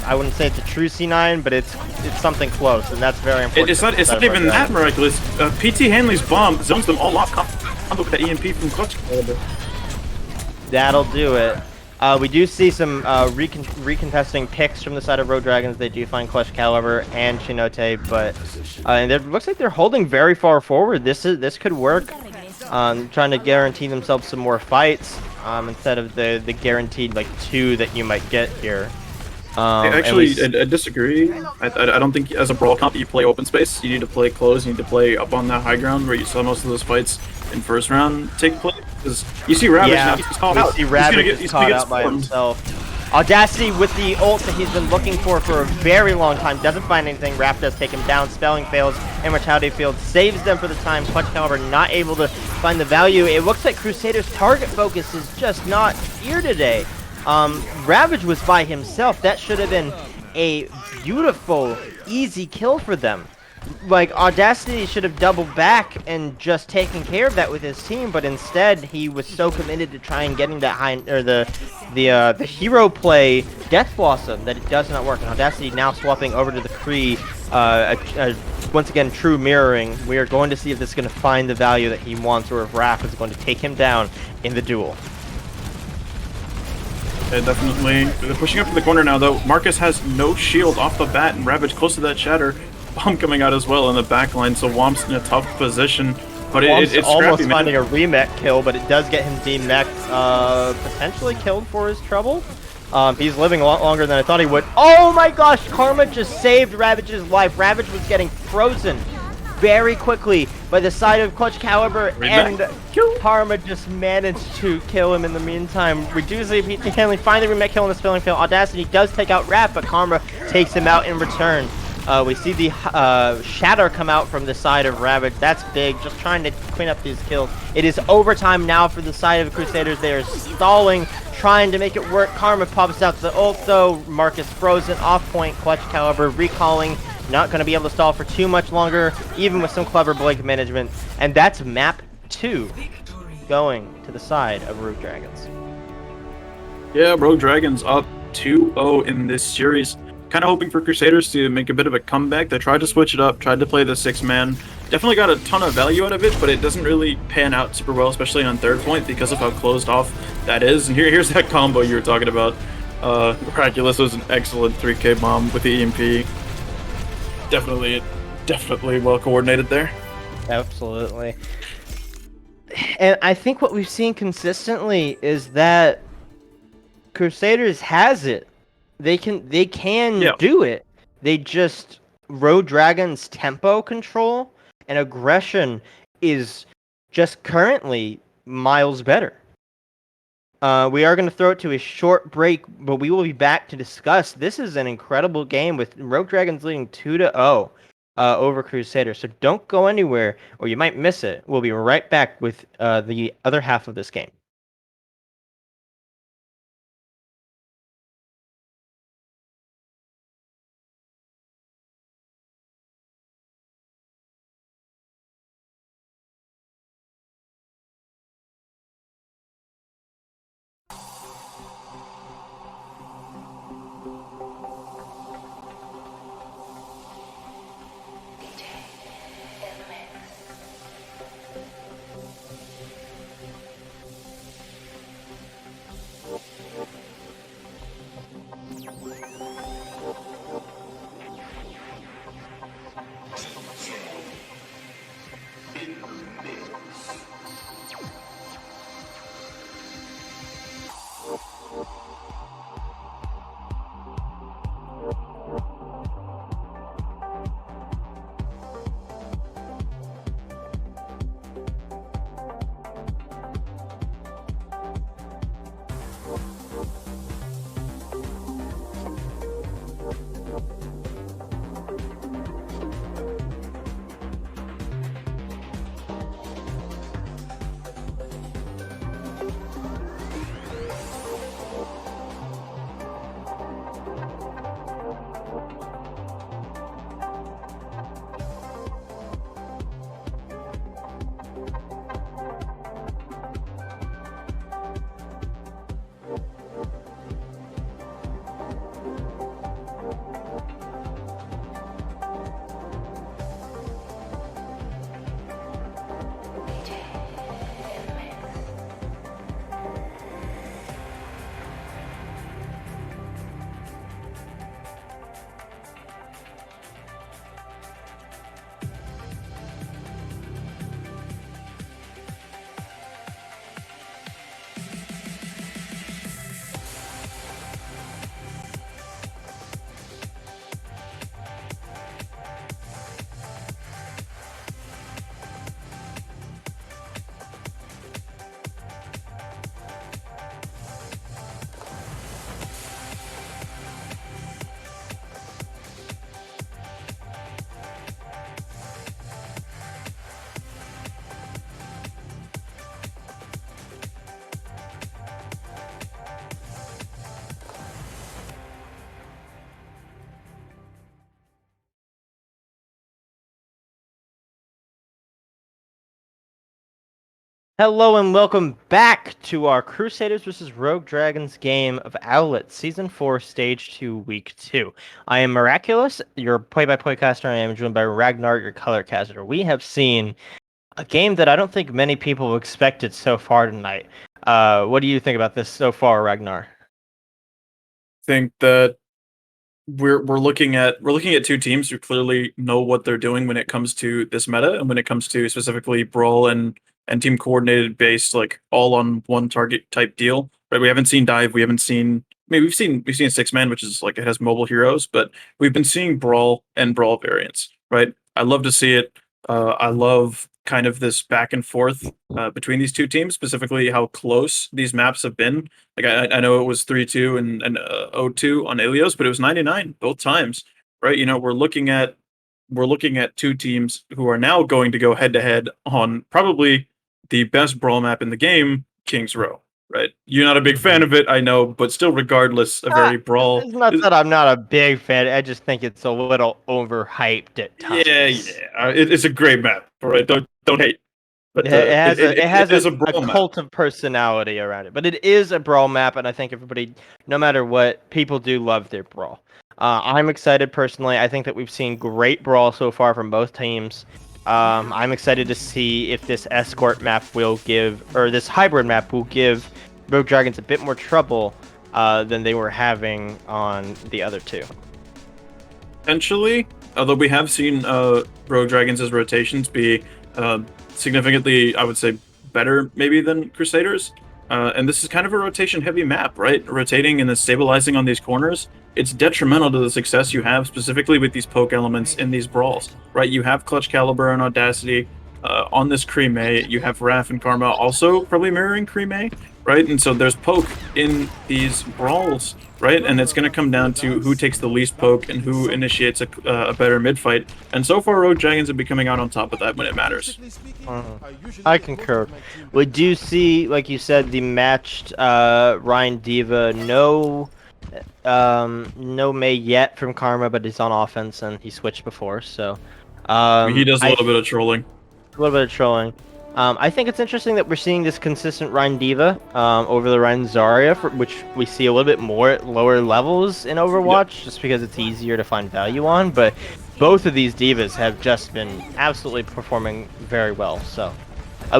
I wouldn't say it's a true C9, but it's something close, and that's very important. It's not even that miraculous. PT Hanley's bomb zones them all off. Combo with that EMP from Clutch. That'll do it. We do see some recontesting picks from the side of Road Dragons. They do find Clutch Caliber and Chinote, but and it looks like they're holding very far forward. This could work. Trying to guarantee themselves some more fights instead of the guaranteed like 2 that you might get here. I disagree. I don't think as a brawl comp you play open space. You need to play close. You need to play up on that high ground where you saw most of those fights in first round take place. Because you see Ravage now, he's caught out. See Ravage is caught out by himself. Audacity with the ult that he's been looking for a very long time. Doesn't find anything. Raph does take him down. Spelling fails. Immortality Field saves them for the time. Clutch Caliber not able to find the value. It looks like Crusaders' target focus is just not here today. Ravage was by himself. That should have been a beautiful, easy kill for them. Like, Audacity should have doubled back and just taken care of that with his team, but instead he was so committed to try and getting that high, or the hero play Death Blossom that it does not work. And Audacity now swapping over to the Kree, once again true mirroring. We are going to see if this is going to find the value that he wants, or if Raph is going to take him down in the duel. Definitely. They're pushing up to the corner now, though. Marcus has no shield off the bat, and Ravage close to that shatter. Bomb coming out as well in the back line, so Womp's in a tough position. But it's almost scrappy, finding a remech kill, but it does get him demeched, potentially killed for his trouble. He's living a lot longer than I thought he would. Oh my gosh, Karma just saved Ravage's life. Ravage was getting frozen very quickly by the side of Clutch Caliber, and Karma just managed to kill him in the meantime. We do see PT Hanley find the remech kill in the spilling field. Audacity does take out Raph, but Karma takes him out in return. We see the Shatter come out from the side of Ravage. That's big, just trying to clean up these kills. It is overtime now for the side of Crusaders. They are stalling, trying to make it work. Karma pops out the ult though. Marcus frozen, off point. Clutch Caliber recalling. Not going to be able to stall for too much longer, even with some clever blink management. And that's map 2 going to the side of Rogue Dragons. Yeah, Rogue Dragons up 2-0 in this series. Kind of hoping for Crusaders to make a bit of a comeback. They tried to switch it up, tried to play the 6-man. Definitely got a ton of value out of it, but it doesn't really pan out super well, especially on third point, because of how closed off that is. And here's that combo you were talking about. Miraculous was an excellent 3K bomb with the EMP. Definitely well coordinated there. Absolutely. And I think what we've seen consistently is that Crusaders has it. They can do it. They just Road Dragon's tempo control and aggression is just currently miles better. We are going to throw it to a short break, but we will be back to discuss. This is an incredible game with Rogue Dragons leading 2-0 over Crusaders. So don't go anywhere or you might miss it. We'll be right back with the other half of this game. Hello and welcome back to our Crusaders vs. Rogue Dragons game of Owlet, Season 4, Stage 2, Week 2. I am Miraculous, your play-by-play caster, and I am joined by Ragnar, your color caster. We have seen a game that I don't think many people expected so far tonight. What do you think about this so far, Ragnar? Think that we're looking at two teams who clearly know what they're doing when it comes to this meta and when it comes to specifically brawl and team coordinated based like all on one target type deal. Right? We haven't seen dive. We haven't seen. I mean, we've seen six man, which is like it has mobile heroes, but we've been seeing brawl and brawl variants. Right? I love to see it. I love kind of this back and forth between these two teams, specifically how close these maps have been. Like I know it was 3-2 and 0-2 on Ilios, but it was 99 both times, right? You know, we're looking at two teams who are now going to go head to head on probably the best brawl map in the game, King's Row, right? You're not a big fan of it, I know, but still, regardless, a very brawl. It's not that I'm not a big fan. I just think it's a little overhyped at times. It's a great map, all right? Don't hate. But It has is a brawl map. cult of personality around it, but it is a brawl map, and I think everybody, no matter what, people do love their brawl. I'm excited personally. I think that we've seen great brawl so far from both teams. I'm excited to see if this escort map will give, or this hybrid map will give Rogue Dragons a bit more trouble than they were having on the other two. Potentially, although we have seen Rogue Dragons' rotations be significantly, I would say, better maybe than Crusaders. And this is kind of a rotation-heavy map, right? Rotating and then stabilizing on these corners, it's detrimental to the success you have, specifically with these poke elements in these brawls, right? You have Clutch Caliber and Audacity on this Creme. You have Raph and Karma also probably mirroring Creme, right? And so there's poke in these brawls, right? And it's going to come down to who takes the least poke and who initiates a better mid fight. And so far, Rogue Dragons have been coming out on top of that when it matters. I concur. We do see, like you said, the matched Ryan Diva. No May yet from Karma, but he's on offense and he switched before, so He does a little bit of trolling. A little bit of trolling. I think it's interesting that we're seeing this consistent Ryan Diva over the Ryan Zarya, which we see a little bit more at lower levels in Overwatch, just because it's easier to find value on. But both of these Divas have just been absolutely performing very well. So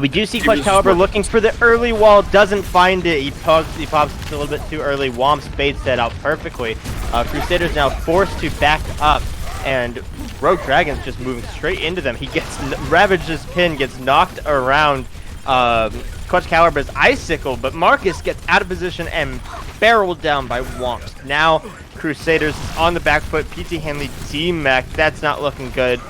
we do see Clutch Caliber looking for the early wall, doesn't find it. He pops it a little bit too early. Womps baits that out perfectly. Crusaders now forced to back up, and Rogue Dragons just moving straight into them. He gets Ravage's pin, gets knocked around Clutch Caliber's Icicle, but Marcus gets out of position and barreled down by Womps. Now Crusaders is on the back foot. PT Hanley D-Mech, that's not looking good.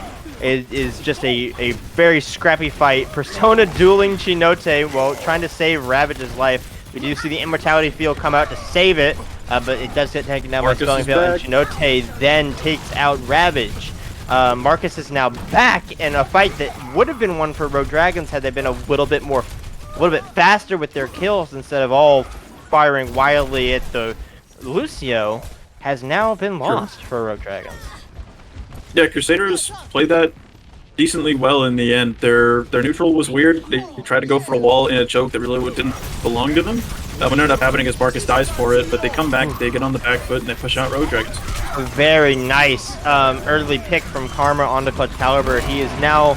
It is just a very scrappy fight. Persona dueling Chinote while trying to save Ravage's life. We do see the Immortality Field come out to save it, but it does get taken down by Spelling Field, and Chinote then takes out Ravage. Marcus is now back in a fight that would have been won for Rogue Dragons had they been a little bit faster with their kills instead of all firing wildly at the Lucio. Has now been lost for Rogue Dragons. Yeah, Crusaders played that decently well in the end. Their neutral was weird. They tried to go for a wall in a choke that really didn't belong to them. What ended up happening is Marcus dies for it, but they come back, they get on the back foot, and they push out Rogue Dragons. Very nice early pick from Karma onto Clutch Caliber. He is now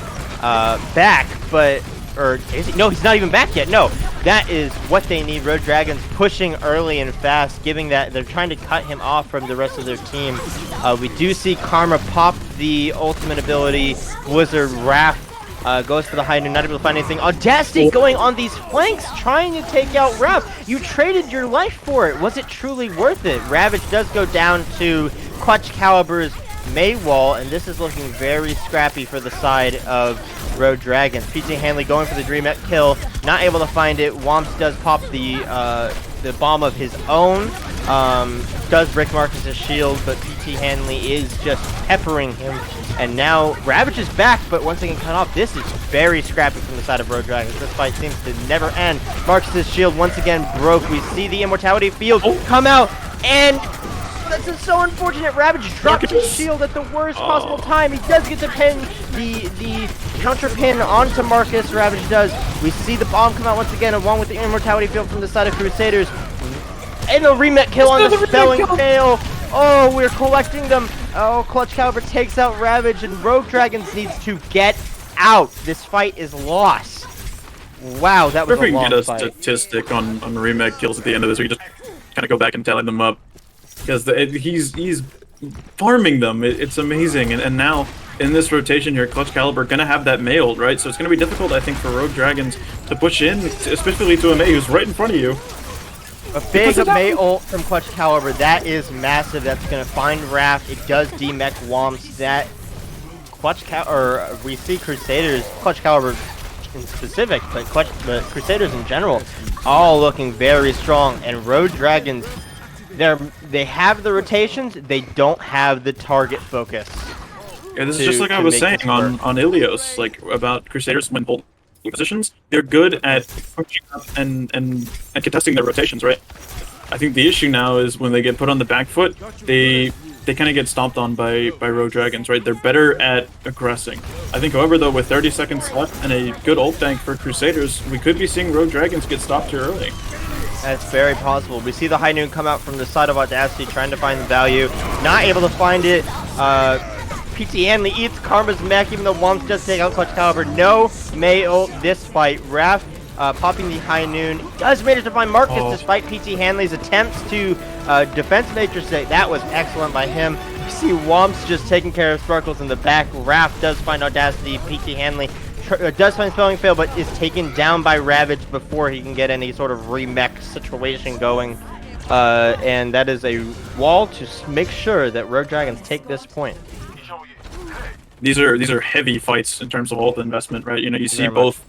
back, but... Or is he? No, he's not even back yet. No, that is what they need. Rogue Dragons pushing early and fast, giving that they're trying to cut him off from the rest of their team. We do see Karma pop the ultimate ability. Blizzard Wrath goes for the hide and not able to find anything. Audacity going on these flanks, trying to take out Wrath. You traded your life for it. Was it truly worth it? Ravage does go down to Clutch Caliber's May wall, and this is looking very scrappy for the side of Rogue Dragons. PT Hanley going for the Dream kill, not able to find it. Womps does pop the bomb of his own, does break Marcus's shield, but PT Hanley is just peppering him. And now Ravage is back, but once again cut off. This is very scrappy from the side of Rogue Dragons. This fight seems to never end. Marcus's shield once again broke. We see the Immortality Field come out, and this is so unfortunate. Ravage drops his shield at the worst possible time. He does get to pin the counter pin onto Marcus. Ravage does. We see the bomb come out once again, along with the immortality field from the side of Crusaders. And a remake kill on the spelling fail. Oh, we're collecting them. Oh, Clutch Caliber takes out Ravage, and Rogue Dragons needs to get out. This fight is lost. Wow, that was a long fight. If we can get a statistic on remake kills at the end of this, we just kind of go back and tally them up. Because he's farming them. It's amazing. And now, in this rotation here, Clutch Caliber going to have that Mei ult, right? So it's going to be difficult, I think, for Rogue Dragons to push in, especially to a Mei who's right in front of you. A big Mei ult from Clutch Caliber, that is massive. That's going to find Raph. It does demech Womps. That we see Crusaders, Clutch Caliber in specific, but Crusaders in general, all looking very strong. And Rogue Dragons, they have the rotations, they don't have the target focus. Yeah, this is just like I was saying on Ilios, like about Crusaders when both positions, they're good at pushing up and contesting their rotations, right? I think the issue now is when they get put on the back foot, they kind of get stomped on by Rogue Dragons, right? They're better at aggressing. I think, however, though, with 30 seconds left and a good ult bank for Crusaders, we could be seeing Rogue Dragons get stopped here early. That's very possible. We see the High Noon come out from the side of Audacity, trying to find the value. Not able to find it. PT Hanley eats Karma's mech, even though Womps does take out Clutch Caliber. No Mei ult this fight. Raph popping the High Noon. Does manage to find Marcus despite PT Hanley's attempts to defense Matrix. That was excellent by him. You see Womps just taking care of Sparkles in the back. Raph does find Audacity. PT Hanley does find Spelling Fail, but is taken down by Ravage before he can get any sort of remech situation going. And that is a wall to make sure that Rogue Dragons take this point. These are heavy fights in terms of ult investment, right? You know, you see both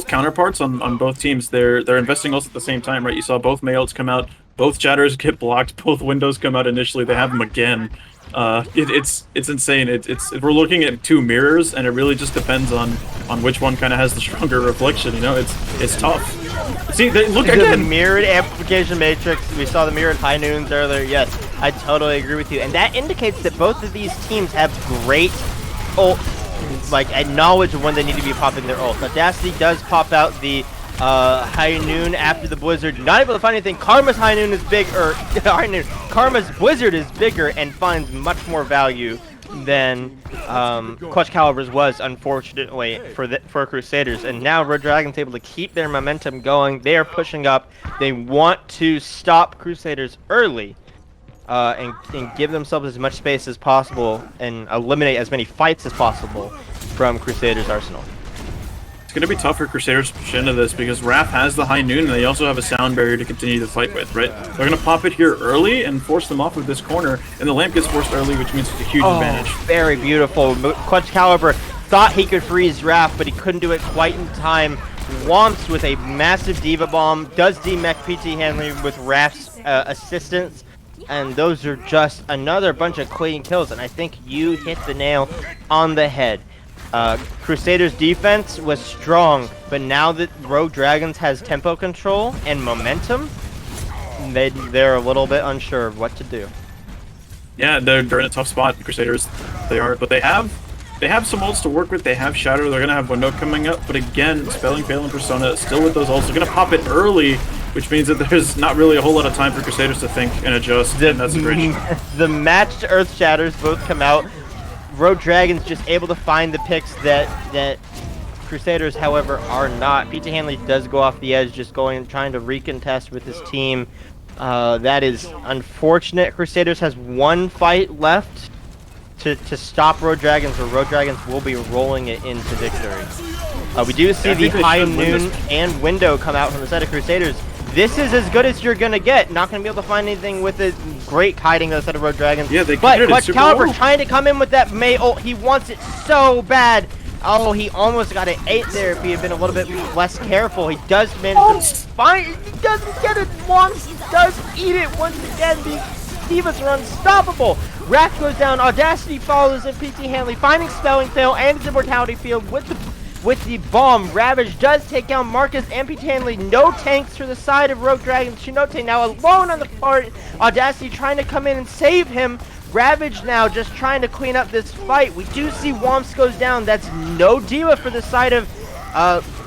counterparts on both teams. They're investing ults at the same time, right? You saw both Mei ults come out, both Shatters get blocked, both windows come out initially. They have them again. It's insane. We're looking at two mirrors, and it really just depends on which one kind of has the stronger reflection. You know, it's tough. See, look again. The mirrored amplification matrix. We saw the mirrored High Noons earlier. Yes, I totally agree with you, and that indicates that both of these teams have great ult, like knowledge of when they need to be popping their ult. Audacity does pop out the High Noon after the Blizzard. Not able to find anything. Karma's High Noon is bigger. Karma's Blizzard is bigger and finds much more value than Clutch Caliber's was, unfortunately, for Crusaders. And now Rogue Dragons able to keep their momentum going. They are pushing up. They want to stop Crusaders early and give themselves as much space as possible and eliminate as many fights as possible from Crusaders' arsenal. It's going to be tough for Crusaders to push into this because Raph has the High Noon and they also have a sound barrier to continue the fight with, right? They're going to pop it here early and force them off of this corner, and the lamp gets forced early, which means it's a huge advantage. Very beautiful. Clutch Caliber thought he could freeze Raph, but he couldn't do it quite in time. Womps with a massive Diva Bomb, does demech PT Hanley with Raph's assistance, and those are just another bunch of clean kills, and I think you hit the nail on the head. Crusaders' defense was strong, but now that Rogue Dragons has tempo control and momentum, they're a little bit unsure of what to do. Yeah, they're in a tough spot, Crusaders. They are, but they have some ults to work with. They have Shadow. They're gonna have Window coming up, but again, Spelling Fail and Persona still with those ults. They're gonna pop it early, which means that there's not really a whole lot of time for Crusaders to think and adjust. And that's a great. The matched Earth Shatters both come out. Rogue Dragons just able to find the picks that Crusaders, however, are not. PT Hanley does go off the edge, just trying to recontest with his team. That is unfortunate. Crusaders has one fight left to stop Rogue Dragons, or Rogue Dragons will be rolling it into victory. We do see the High Noon and Window come out from the side of Crusaders. This is as good as you're gonna get. Not gonna be able to find anything with it. Great hiding on the side of Rogue Dragons. Yeah, they but Clutch Caliber trying to come in with that Mei ult. He wants it so bad. Oh, he almost got an 8 there if he had been a little bit less careful. He does manage to find it. He doesn't get it once. He does eat it once again. These Divas are unstoppable. Wrath goes down. Audacity follows in PT Hanley, finding Spelling Fail and his Immortality Field with with the bomb. Ravage does take down Marcus and Pete Hanley. No tanks for the side of Rogue Dragon. Shinote now alone on the part. Audacity trying to come in and save him. Ravage now just trying to clean up this fight. We do see Womps goes down. That's no diva for the side of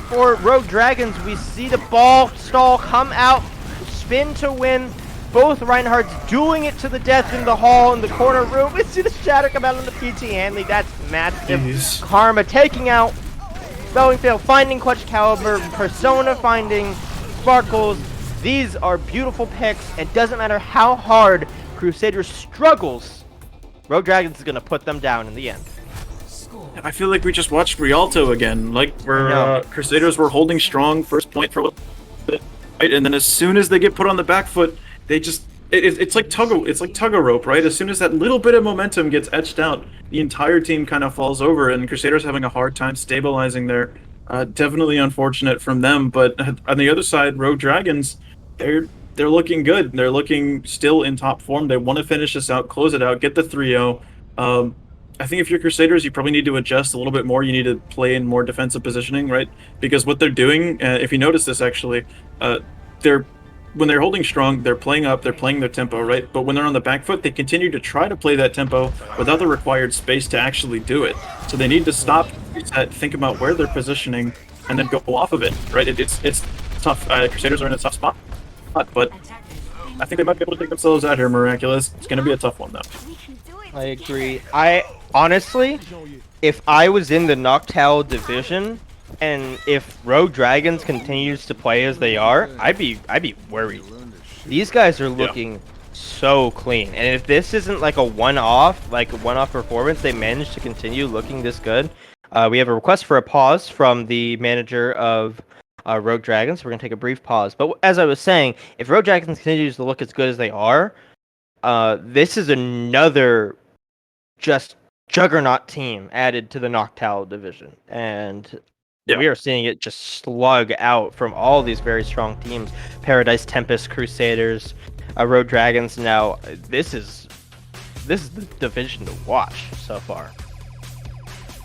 for Rogue Dragons. We see the ball stall come out, spin to win. Both Reinhardts doing it to the death in the hall, in the corner room. We see the shatter come out on the PT Hanley. That's massive. Jeez. Karma taking out Spellingfield, finding Clutch Caliber, Persona finding Sparkles. These are beautiful picks. It doesn't matter how hard Crusaders struggles, Rogue Dragons is going to put them down in the end. I feel like we just watched Rialto again. Like, where Crusaders were holding strong, first point for a little bit, right? And then as soon as they get put on the back foot, they just... It's like tug of rope, right? As soon as that little bit of momentum gets etched out, the entire team kind of falls over, and Crusaders having a hard time stabilizing there. Definitely unfortunate from them, but on the other side, Rogue Dragons, they're looking good. They're looking still in top form. They want to finish this out, close it out, get the 3-0. I think if you're Crusaders, you probably need to adjust a little bit more. You need to play in more defensive positioning, right? Because what they're doing, if you notice this actually, when they're holding strong, they're playing up, they're playing their tempo, right? But when they're on the back foot, they continue to try to play that tempo without the required space to actually do it. So they need to stop, think about where they're positioning, and then go off of it, right? It's tough. Crusaders are in a tough spot, but I think they might be able to take themselves out here, Miraculous. It's going to be a tough one, though. I agree. Honestly, if I was in the Noctowl division, and if Rogue Dragons continues to play as they are, I'd be worried. These guys are looking so clean, and if this isn't like a one-off performance, they managed to continue looking this good. We have a request for a pause from the manager of Rogue Dragons. We're gonna take a brief pause. But as I was saying, if Rogue Dragons continues to look as good as they are, this is another just juggernaut team added to the Noctowl division, and we are seeing it just slug out from all these very strong teams. Paradise Tempest, Crusaders, Rogue Dragons. Now, this is the division to watch so far.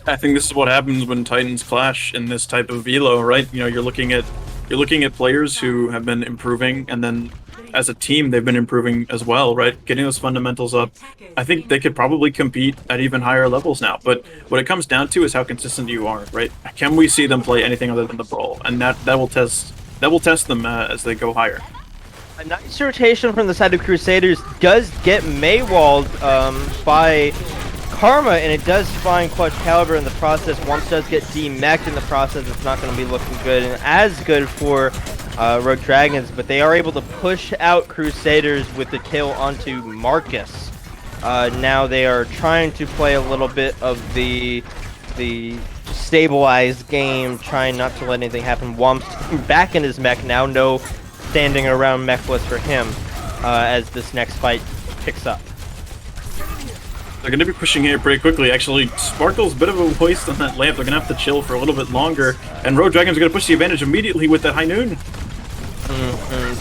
I think this is what happens when Titans clash in this type of Elo, right? You know, you're looking at players who have been improving, and then as a team they've been improving as well, right? Getting those fundamentals up. I think they could probably compete at even higher levels now. But what it comes down to is how consistent you are, right? Can we see them play anything other than the brawl? And that will test them as they go higher. A nice rotation from the side of Crusaders does get Maywalled by Karma, and it does find Clutch Caliber in the process. Womps does get demeched in the process. It's not going to be looking good and as good for Rogue Dragons, but they are able to push out Crusaders with the kill onto Marcus. Now they are trying to play a little bit of the stabilized game, trying not to let anything happen. Womps back in his mech now, no standing around mechless for him as this next fight picks up. They're going to be pushing here pretty quickly. Actually, Sparkle's a bit of a waste on that lamp. They're going to have to chill for a little bit longer. And Rogue Dragons are going to push the advantage immediately with that high noon.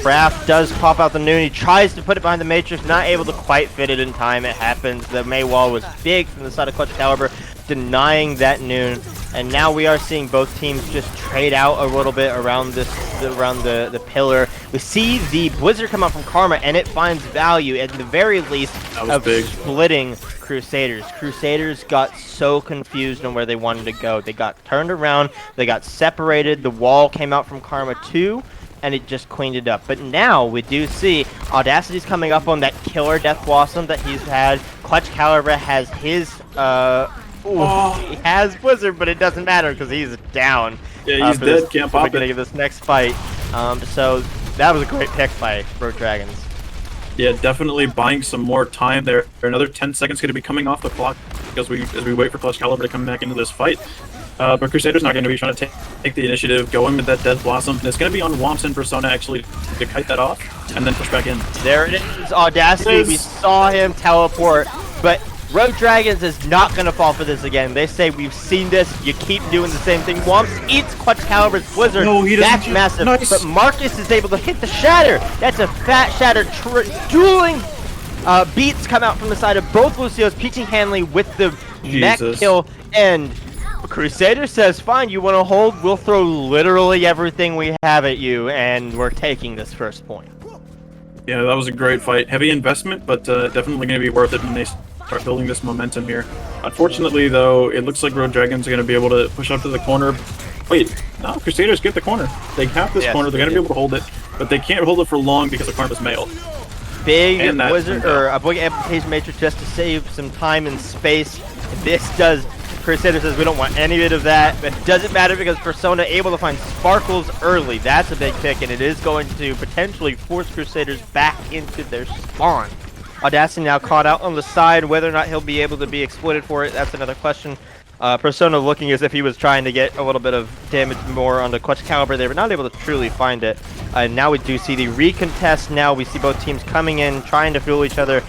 Braff does pop out the noon. He tries to put it behind the Matrix, not able to quite fit it in time. It happens. The May wall was big from the side of Clutch Caliber, denying that noon. And now we are seeing both teams just trade out a little bit around the pillar. We see the Blizzard come out from Karma, and it finds value at the very least of splitting Crusaders. Crusaders got so confused on where they wanted to go. They got turned around, they got separated, the wall came out from Karma too, and it just cleaned it up. But now we do see Audacity's coming up on that killer Death Blossom that he's had. Clutch Caliber has his he has Blizzard, but it doesn't matter because he's down. Yeah, he's dead. Can't pop it. Beginning of this next fight. So that was a great pick by Rogue Dragons. Yeah, definitely buying some more time there. Another 10 seconds going to be coming off the clock as we wait for Clutch Caliber to come back into this fight. But Crusaders not going to be trying to take the initiative, going with that Death Blossom. And it's going to be on Womps and Persona actually to kite that off and then push back in. There it is, Audacity. We saw him teleport, but Rogue Dragons is not going to fall for this again. They say, we've seen this, you keep doing the same thing. Womps eats Clutch Caliber's Blizzard. No, he doesn't. That's massive. Nice. But Marcus is able to hit the Shatter. That's a fat Shatter. Dueling beats come out from the side of both Lucio's. PT Hanley with the mech kill, and Crusader says, fine, you want to hold? We'll throw literally everything we have at you, and we're taking this first point. Yeah, that was a great fight. Heavy investment, but definitely going to be worth it when they start building this momentum here. Unfortunately, though, it looks like Road Dragons are going to be able to push up to the corner. Wait, no, Crusaders get the corner. They have this corner. They're going to be able to hold it, but they can't hold it for long because the Karma's mailed. Big wizard or a big amplification matrix just to save some time and space. This does. Crusader says we don't want any bit of that. But it doesn't matter because Persona able to find sparkles early. That's a big pick, and it is going to potentially force Crusaders back into their spawn. Audacity now caught out on the side. Whether or not he'll be able to be exploited for it, that's another question. Persona looking as if he was trying to get a little bit of damage more on the Clutch Caliber. They were not able to truly find it. Now we do see the recontest. Now we see both teams coming in, trying to fuel each other.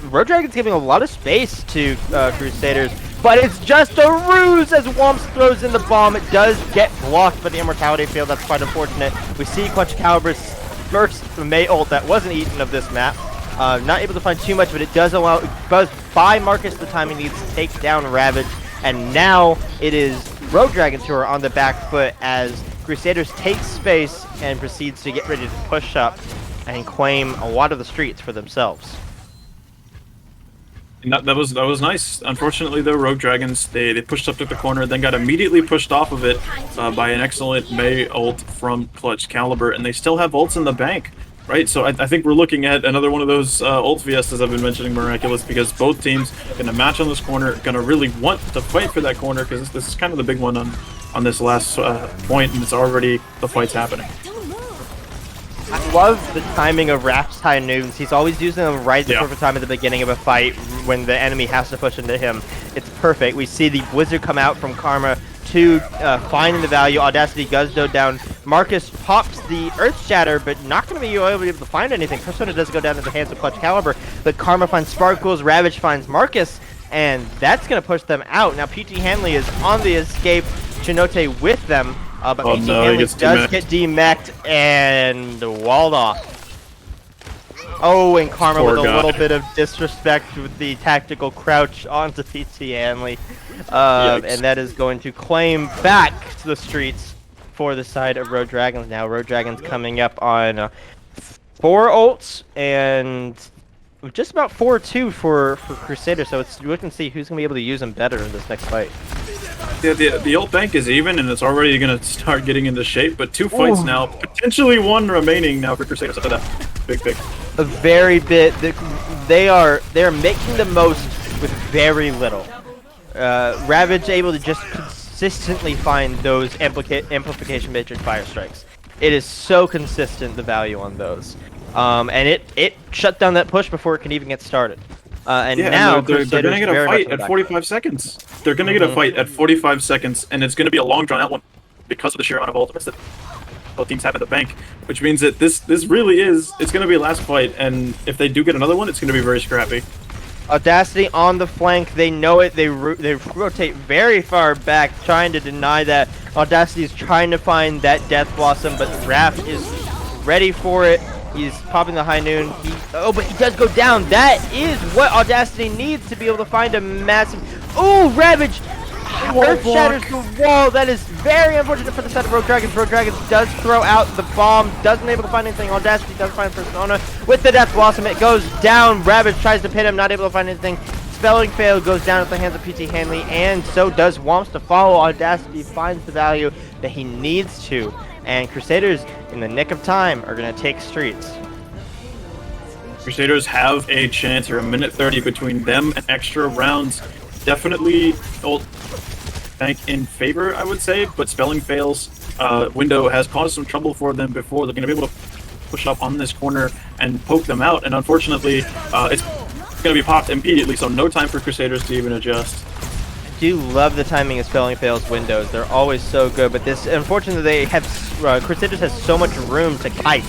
Road Dragon's giving a lot of space to Crusaders, but it's just a ruse as Womps throws in the bomb. It does get blocked by the Immortality field. That's quite unfortunate. We see Clutch Caliber's first May ult that wasn't eaten of this map. Not able to find too much, but it does buy Marcus the time he needs to take down Ravage. And now it is Road Dragons who are on the back foot as Crusaders take space and proceeds to get ready to push up and claim a lot of the streets for themselves. And that was nice. Unfortunately, though, Rogue Dragons, they pushed up to the corner, then got immediately pushed off of it by an excellent May ult from Clutch Caliber, and they still have ults in the bank. Right, so I think we're looking at another one of those ult fiestas I've been mentioning, Miraculous, because both teams going to match on this corner, going to really want to fight for that corner, because this is kind of the big one on this last point, and it's already, the fight's happening. I love the timing of Raph's high noons. He's always using them right at the perfect time at the beginning of a fight when the enemy has to push into him. It's perfect. We see the Blizzard come out from Karma to finding the value. Audacity does go down. Marcus pops the Earth Shatter, but not going to be able to find anything. Persona does go down to the hands of Clutch Caliber, but Karma finds Sparkles, Ravage finds Marcus, and that's going to push them out. Now PT Hanley is on the escape, Chinote with them, but PT Hanley does get demeched and walled off. Oh, and Karma with a little bit of disrespect with the tactical crouch onto PT Hanley. And that is going to claim back to the streets for the side of Road Dragons. Now Road Dragons coming up on 4 ults and just about 4-2 for Crusaders. So it's we can see who's going to be able to use them better in this next fight. Yeah, the ult bank is even, and it's already going to start getting into shape. But 2 fights now, potentially 1 remaining now for Crusaders. After that, big pick. A very bit. They are making the most with very little. Ravage able to just consistently find those amplification matrix fire strikes. It is so consistent, the value on those. And it shut down that push before it can even get started. And now they're going to get a fight at 45 seconds. They're going to get a fight at 45 seconds, and it's going to be a long drawn out one because of the sheer amount of ultimates that both teams have at the bank, which means that this really is, it's going to be a last fight, and if they do get another one, it's going to be very scrappy. Audacity on the flank, they know it, they rotate very far back, trying to deny that. Audacity is trying to find that Death Blossom, but Raph is ready for it. He's popping the high noon. But he does go down. That is what Audacity needs to be able to find a massive... Oh, Ravage! Earth shatters the wall. That is very unfortunate for the side of Rogue Dragons. Rogue Dragons does throw out the bomb. Doesn't able to find anything. Audacity does find Persona with the Death Blossom. It goes down. Ravage tries to pin him. Not able to find anything. Spelling fail goes down at the hands of PT Hanley. And so does Womps to follow. Audacity finds the value that he needs to. And Crusaders, in the nick of time, are going to take streets. Crusaders have a chance here. 1:30 between them and extra rounds. Definitely ult bank in favor, I would say, but spelling fails. Window has caused some trouble for them before. They're going to be able to push up on this corner and poke them out, and unfortunately, it's going to be popped immediately, so no time for Crusaders to even adjust. I do love the timing of spelling fails windows. They're always so good, but this, unfortunately, they have Crusaders has so much room to kite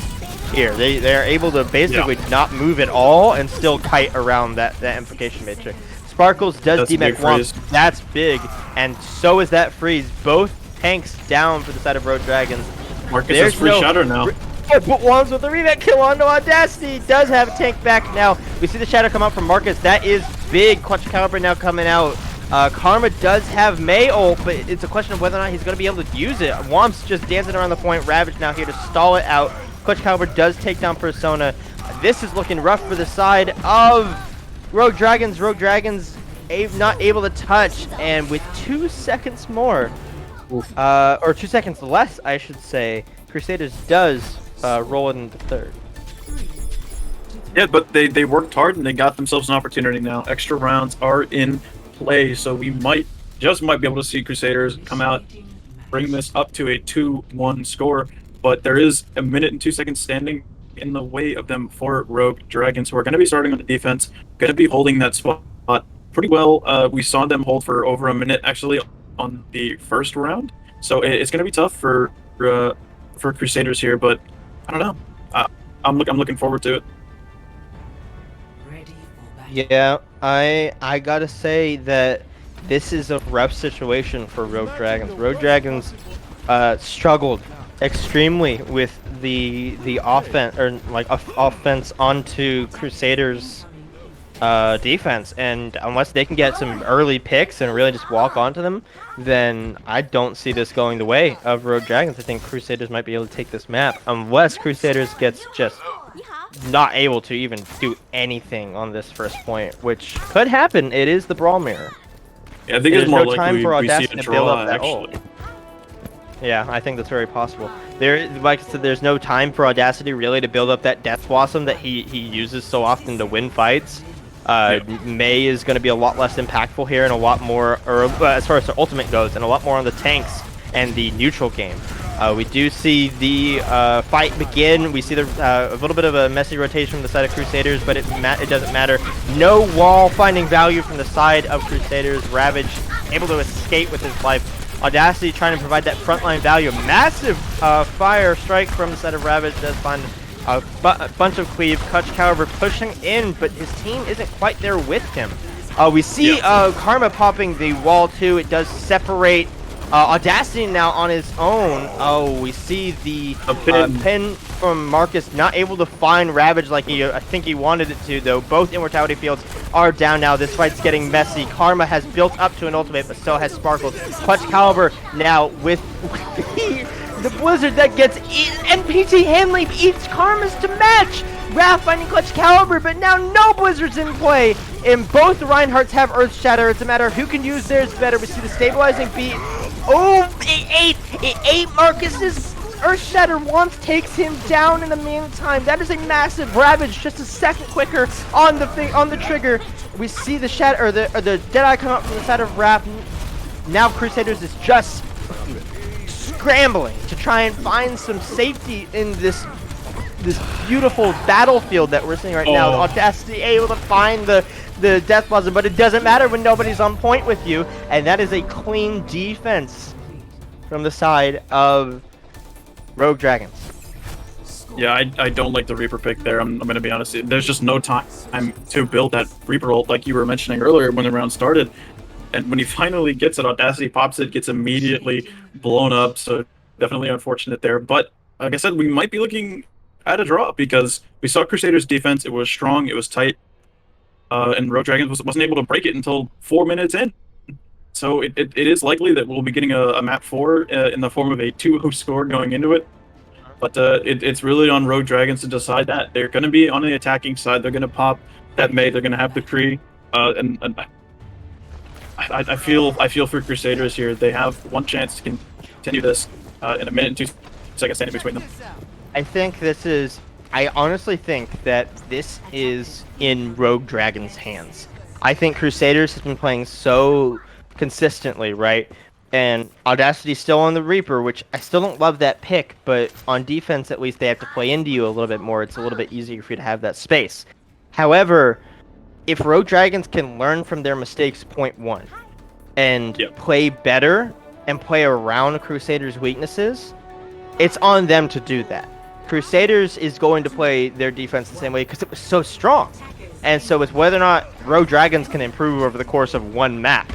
here. They're able to basically not move at all and still kite around that implication matrix. Sparkles does demech once. That's big, and so is that freeze. Both tanks down for the side of Road Dragons. Marcus has free shatter now. But Wands with the remake kill onto Audacity. Does have a tank back now. We see the shadow come out from Marcus. That is big. Clutch Caliber now coming out. Karma does have May ult, but it's a question of whether or not he's going to be able to use it. Womp's just dancing around the point. Ravage now here to stall it out. Clutch Caliber does take down Persona. This is looking rough for the side of Rogue Dragons. Rogue Dragons not able to touch, and with 2 seconds more, or 2 seconds less, I should say, Crusaders does roll in the third. Yeah, but they worked hard and they got themselves an opportunity now. Extra rounds are in play, so we might be able to see Crusaders come out, bring this up to a 2-1 score. But there is a minute and 2 seconds standing in the way of them for Rogue Dragons, who are going to be starting on the defense, going to be holding that spot pretty well. We saw them hold for over a minute actually on the first round, so it's going to be tough for Crusaders here. But I don't know. I'm looking forward to it. Yeah, I gotta say that this is a rough situation for Rogue Dragons. Rogue Dragons struggled extremely with the offense, or like offense onto Crusaders defense, and unless they can get some early picks and really just walk onto them, then I don't see this going the way of Rogue Dragons. I think Crusaders might be able to take this map, unless Crusaders gets just not able to even do anything on this first point, which could happen. It is the Brawl Mirror. Yeah, I think it's more likely we see a draw, actually. Yeah, I think that's very possible. Like I said, there's no time for Audacity really to build up that Death Blossom that he uses so often to win fights. May is going to be a lot less impactful here and a lot more, as far as the ultimate goes, and a lot more on the tanks and the neutral game. We do see the fight begin. We see a little bit of a messy rotation from the side of Crusaders, but it doesn't matter. No wall finding value from the side of Crusaders. Ravage able to escape with his life. Audacity trying to provide that frontline value. Massive fire strike from the side of Ravage does find a bunch of cleave. Clutch Caliber pushing in, but his team isn't quite there with him. We see Karma popping the wall too. It does separate Audacity now on his own. Oh, we see the pin from Marcus, not able to find Ravage like I think he wanted it to, though. Both Immortality Fields are down now. This fight's getting messy. Karma has built up to an ultimate, but so has Sparkles. Clutch Caliber now with the Blizzard that gets NPT Handleaf eats Karma's to match. Raph finding Clutch Caliber, but now no Blizzards in play. And both Reinhardts have Earth Shatter. It's a matter of who can use theirs better. We see the stabilizing beat. Oh, it ate Marcus's Earth Shatter. Once takes him down in the meantime. That is a massive Ravage, just a second quicker on the trigger. We see the shatter, or the Deadeye come up from the side of Raph. Now Crusaders is just scrambling to try and find some safety in this beautiful battlefield that we're seeing right now. Audacity able to find the Death Blossom, but it doesn't matter when nobody's on point with you, and that is a clean defense from the side of Rogue Dragons. Yeah, I don't like the Reaper pick there. I'm going to be honest. There's just no time to build that Reaper ult like you were mentioning earlier when the round started. And when he finally gets it, Audacity pops it, gets immediately blown up. So definitely unfortunate there. But like I said, we might be looking at a draw because we saw Crusaders' defense. It was strong. It was tight. And Rogue Dragons wasn't able to break it until 4 minutes in. So it is likely that we'll be getting a map 4 in the form of a 2-0 score going into it. But it's really on Rogue Dragons to decide that. They're going to be on the attacking side. They're going to pop that May. They're going to have the Kree. And I feel for Crusaders here. They have one chance to continue this in a minute and 2 seconds standing between them. I honestly think that this is in Rogue Dragon's hands. I think Crusaders has been playing so consistently, right? And Audacity's still on the Reaper, which I still don't love that pick, but on defense at least they have to play into you a little bit more. It's a little bit easier for you to have that space. However, if Rogue Dragons can learn from their mistakes, point one, and play better and play around Crusaders' weaknesses, it's on them to do that. Crusaders is going to play their defense the same way because it was so strong. And so it's whether or not Rogue Dragons can improve over the course of one map.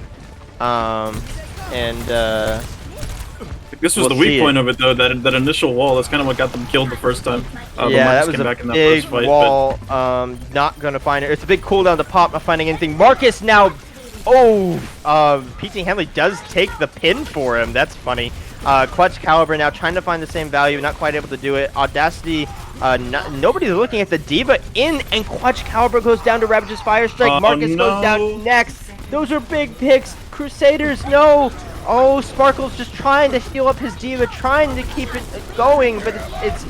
This was the weak point of it, though, that initial wall. That's kind of what got them killed the first time. Yeah, that was a big wall. Not going to find it. It's a big cooldown to pop, not finding anything. Marcus now PT Henley does take the pin for him. That's funny. Clutch Caliber now trying to find the same value, not quite able to do it. Audacity, nobody's looking at the Diva in, and Clutch Caliber goes down to Ravage's Fire Strike. Marcus goes down next. Those are big picks. Crusaders, no. Oh, Sparkle's just trying to heal up his Diva, trying to keep it going, but it's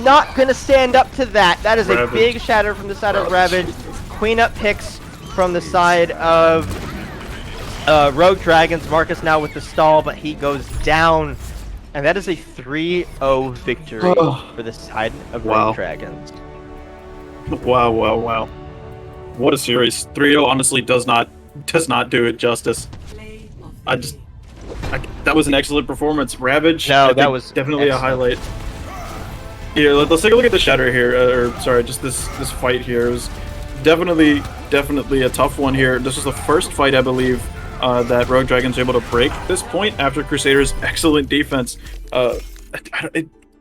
not going to stand up to that. That is a big shatter from the side of Ravage. Queen up picks from the side of Rogue Dragons. Marcus now with the stall, but he goes down. And that is a 3-0 victory for the side of Rogue Dragons. Wow. What a series. 3-0 honestly does not do it justice. That was an excellent performance. Ravage, no, that was definitely excellent. A highlight. Here, let's take a look at the shatter here. Just this fight here. It was definitely a tough one here. This was the first fight, I believe, that Rogue Dragons were able to break this point after Crusaders' excellent defense.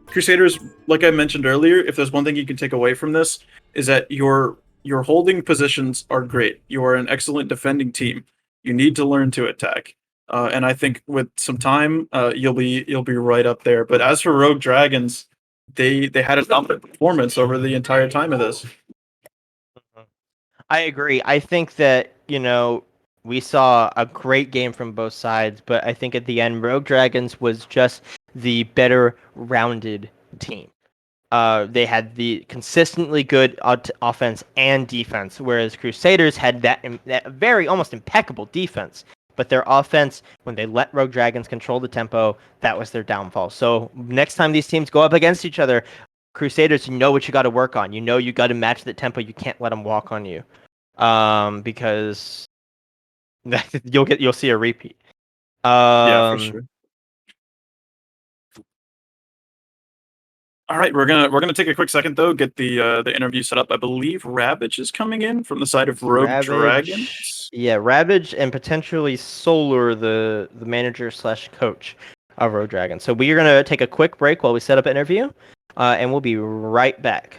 Crusaders, like I mentioned earlier, if there's one thing you can take away from this, is that your holding positions are great. You are an excellent defending team. You need to learn to attack. And I think with some time, you'll be right up there. But as for Rogue Dragons, they had a dominant performance over the entire time of this. I agree. I think that, we saw a great game from both sides, but I think at the end, Rogue Dragons was just the better rounded team. They had the consistently good offense and defense, whereas Crusaders had that very almost impeccable defense. But their offense, when they let Rogue Dragons control the tempo, that was their downfall. So next time these teams go up against each other, Crusaders, you know what you got to work on. You know you got to match the tempo. You can't let them walk on you, because you'll see a repeat. Yeah, for sure. All right, we're gonna take a quick second though, get the interview set up. I believe Ravage is coming in from the side of Rogue Dragons. Yeah, Ravage and potentially Solar, the manager / coach of Rogue Dragons. So we are gonna take a quick break while we set up an interview, and we'll be right back.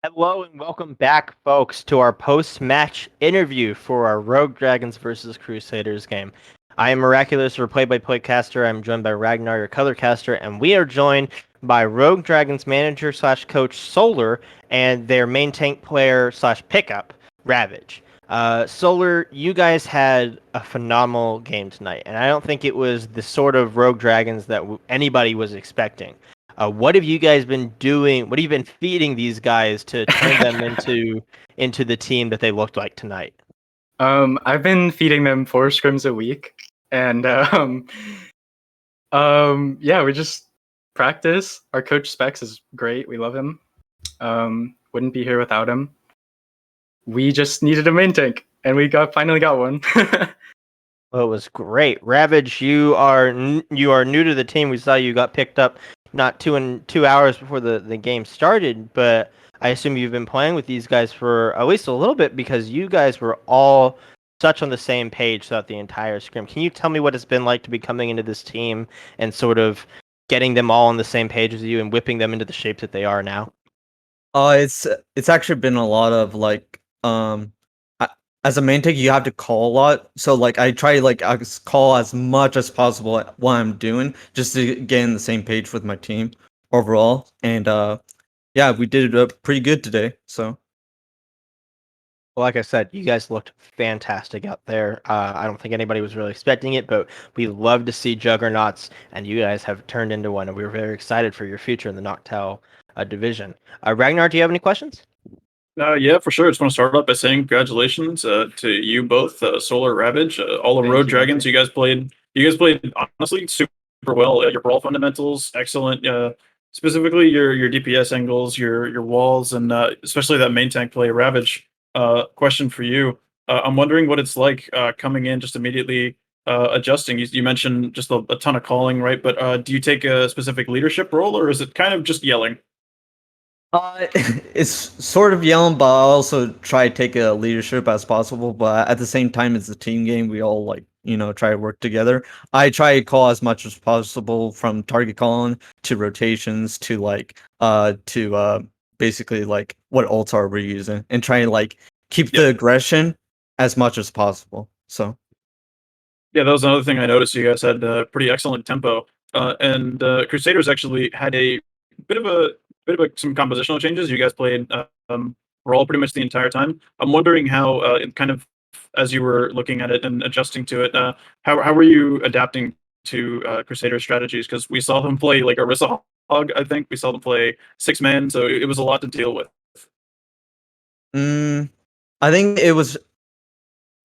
Hello and welcome back, folks, to our post-match interview for our Rogue Dragons versus Crusaders game. I am Miraculous, your play-by-play caster. I'm joined by Ragnar, your color caster, and we are joined by Rogue Dragons manager slash coach Solar and their main tank player slash pickup, Ravage. Solar, you guys had a phenomenal game tonight, and I don't think it was the sort of Rogue Dragons that anybody was expecting. What have you guys been doing? What have you been feeding these guys to turn them into the team that they looked like tonight? I've been feeding them 4 scrims a week, and yeah, we just practice. Our coach Specs is great. We love him. Wouldn't be here without him. We just needed a main tank, and we finally got one. Well, it was great. Ravage, you are new to the team. We saw you got picked up not 2 hours before the game started, but I assume you've been playing with these guys for at least a little bit because you guys were all such on the same page throughout the entire scrim. Can you tell me what it's been like to be coming into this team and sort of getting them all on the same page as you and whipping them into the shape that they are now? It's actually been a lot of like as a main tank you have to call a lot, so like I try I call as much as possible at what I'm doing just to get in the same page with my team overall, and yeah, we did pretty good today. So Well, like I said, you guys looked fantastic out there. I don't think anybody was really expecting it, but we love to see juggernauts, and you guys have turned into one, and we were very excited for your future in the Noctel division. Ragnar, do you have any questions? Yeah, for sure. I just want to start off by saying congratulations to you both, Solar Ravage, all the Thank Road you. Dragons. You guys played honestly super well. Your brawl fundamentals, excellent. Specifically your DPS angles, your walls, and especially that main tank play, Ravage. Question for you. I'm wondering what it's like coming in just immediately adjusting. You mentioned just a ton of calling, right? But do you take a specific leadership role, or is it kind of just yelling? it's sort of yelling, but I also try to take a leadership as possible. But at the same time, it's a team game. We all try to work together. I try to call as much as possible, from target calling to rotations to basically like what ults are we using, and try to keep the aggression as much as possible. So Yeah, that was another thing I noticed. You guys had pretty excellent tempo, and Crusaders actually had a bit of a some compositional changes. You guys played Brawl pretty much the entire time. I'm wondering how, kind of, as you were looking at it and adjusting to it, how were you adapting to Crusader strategies? Because we saw them play like Orisa Hog. I think we saw them play 6-man, so it was a lot to deal with. I think it was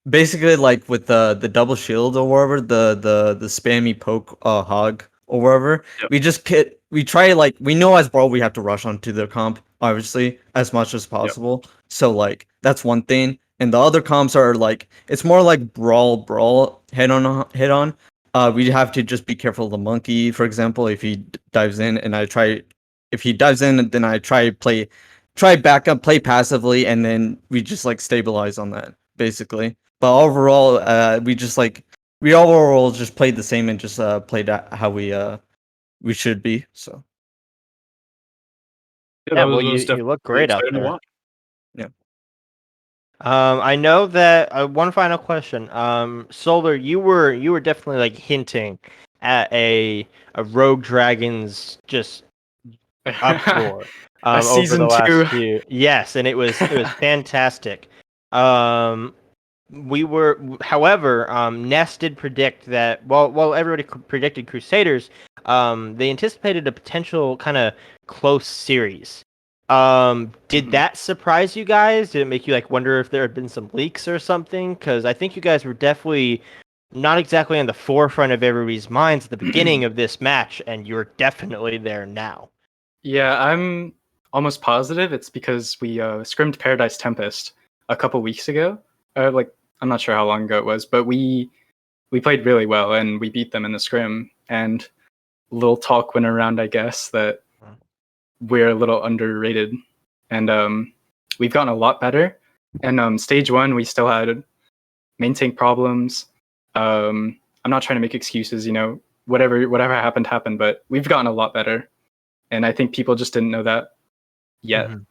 basically like with the double shield or whatever, the spammy poke hog or whatever. Yep. We try we know as Brawl we have to rush onto their comp obviously as much as possible. Yep. So that's one thing. And the other comps are it's more like brawl head on. We have to just be careful of the monkey, for example, if he dives in, and if he dives in, then I try back up, play passively, and then we just stabilize on that basically. But overall, we overall just played the same and just played how we should be. So Yeah, well, you look great out there. Yeah. I know that one final question. Solar, you were definitely hinting at a Rogue Dragons just uproar over the last few. Yes, and it was fantastic. However, Ness did predict that while everybody predicted Crusaders, they anticipated a potential kind of close series. Did that surprise you guys? Did it make you wonder if there had been some leaks or something? Because I think you guys were definitely not exactly on the forefront of everybody's minds at the beginning of this match, and you're definitely there now. Yeah, I'm almost positive it's because we scrimmed Paradise Tempest a couple weeks ago. Like I'm not sure how long ago it was, but we played really well and we beat them in the scrim. And a little talk went around, I guess, that we're a little underrated, and we've gotten a lot better. And stage 1, we still had main tank problems. I'm not trying to make excuses, whatever happened, but we've gotten a lot better. And I think people just didn't know that yet. Mhm.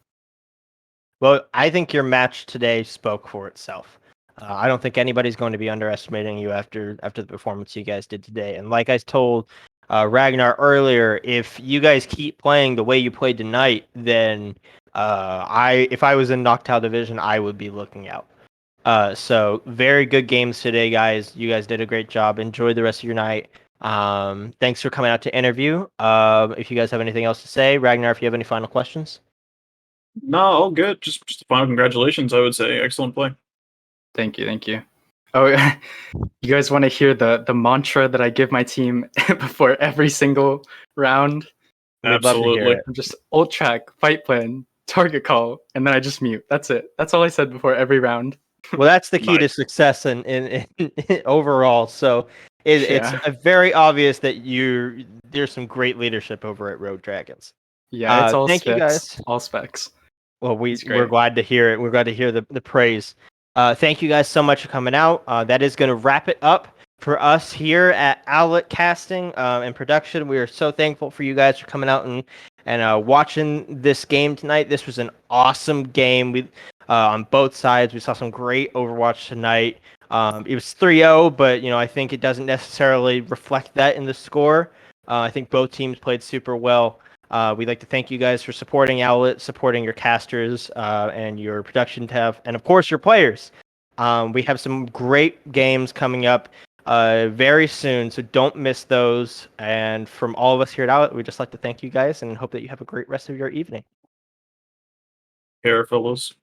Well, I think your match today spoke for itself. I don't think anybody's going to be underestimating you after the performance you guys did today. And like I told Ragnar earlier, if you guys keep playing the way you played tonight, then if I was in Noctowl Division, I would be looking out. So very good games today, guys. You guys did a great job. Enjoy the rest of your night. Thanks for coming out to interview. If you guys have anything else to say, Ragnar, if you have any final questions. No, all good. Just a final congratulations, I would say. Excellent play. Thank you. Oh, you guys want to hear the mantra that I give my team before every single round? We'd love to hear Absolutely. it. I'm just ult track, fight plan, target call, and then I just mute. That's it. That's all I said before every round. Well, that's the key to Nice. success in overall. So it's Yeah. very obvious that there's some great leadership over at Road Dragons. Yeah, it's all Thank you specs. guys. All specs. Well, It's we're great. glad to hear it. We're glad to hear the praise. Thank you guys so much for coming out. That is going to wrap it up for us here at Owlet Casting and Production. We are so thankful for you guys for coming out and watching this game tonight. This was an awesome game. We on both sides. We saw some great Overwatch tonight. It was 3-0, but I think it doesn't necessarily reflect that in the score. I think both teams played super well. We'd like to thank you guys for supporting Owlet, supporting your casters and your production staff, and of course your players. We have some great games coming up very soon, so don't miss those. And from all of us here at Owlet, we'd just like to thank you guys and hope that you have a great rest of your evening. Care, fellows.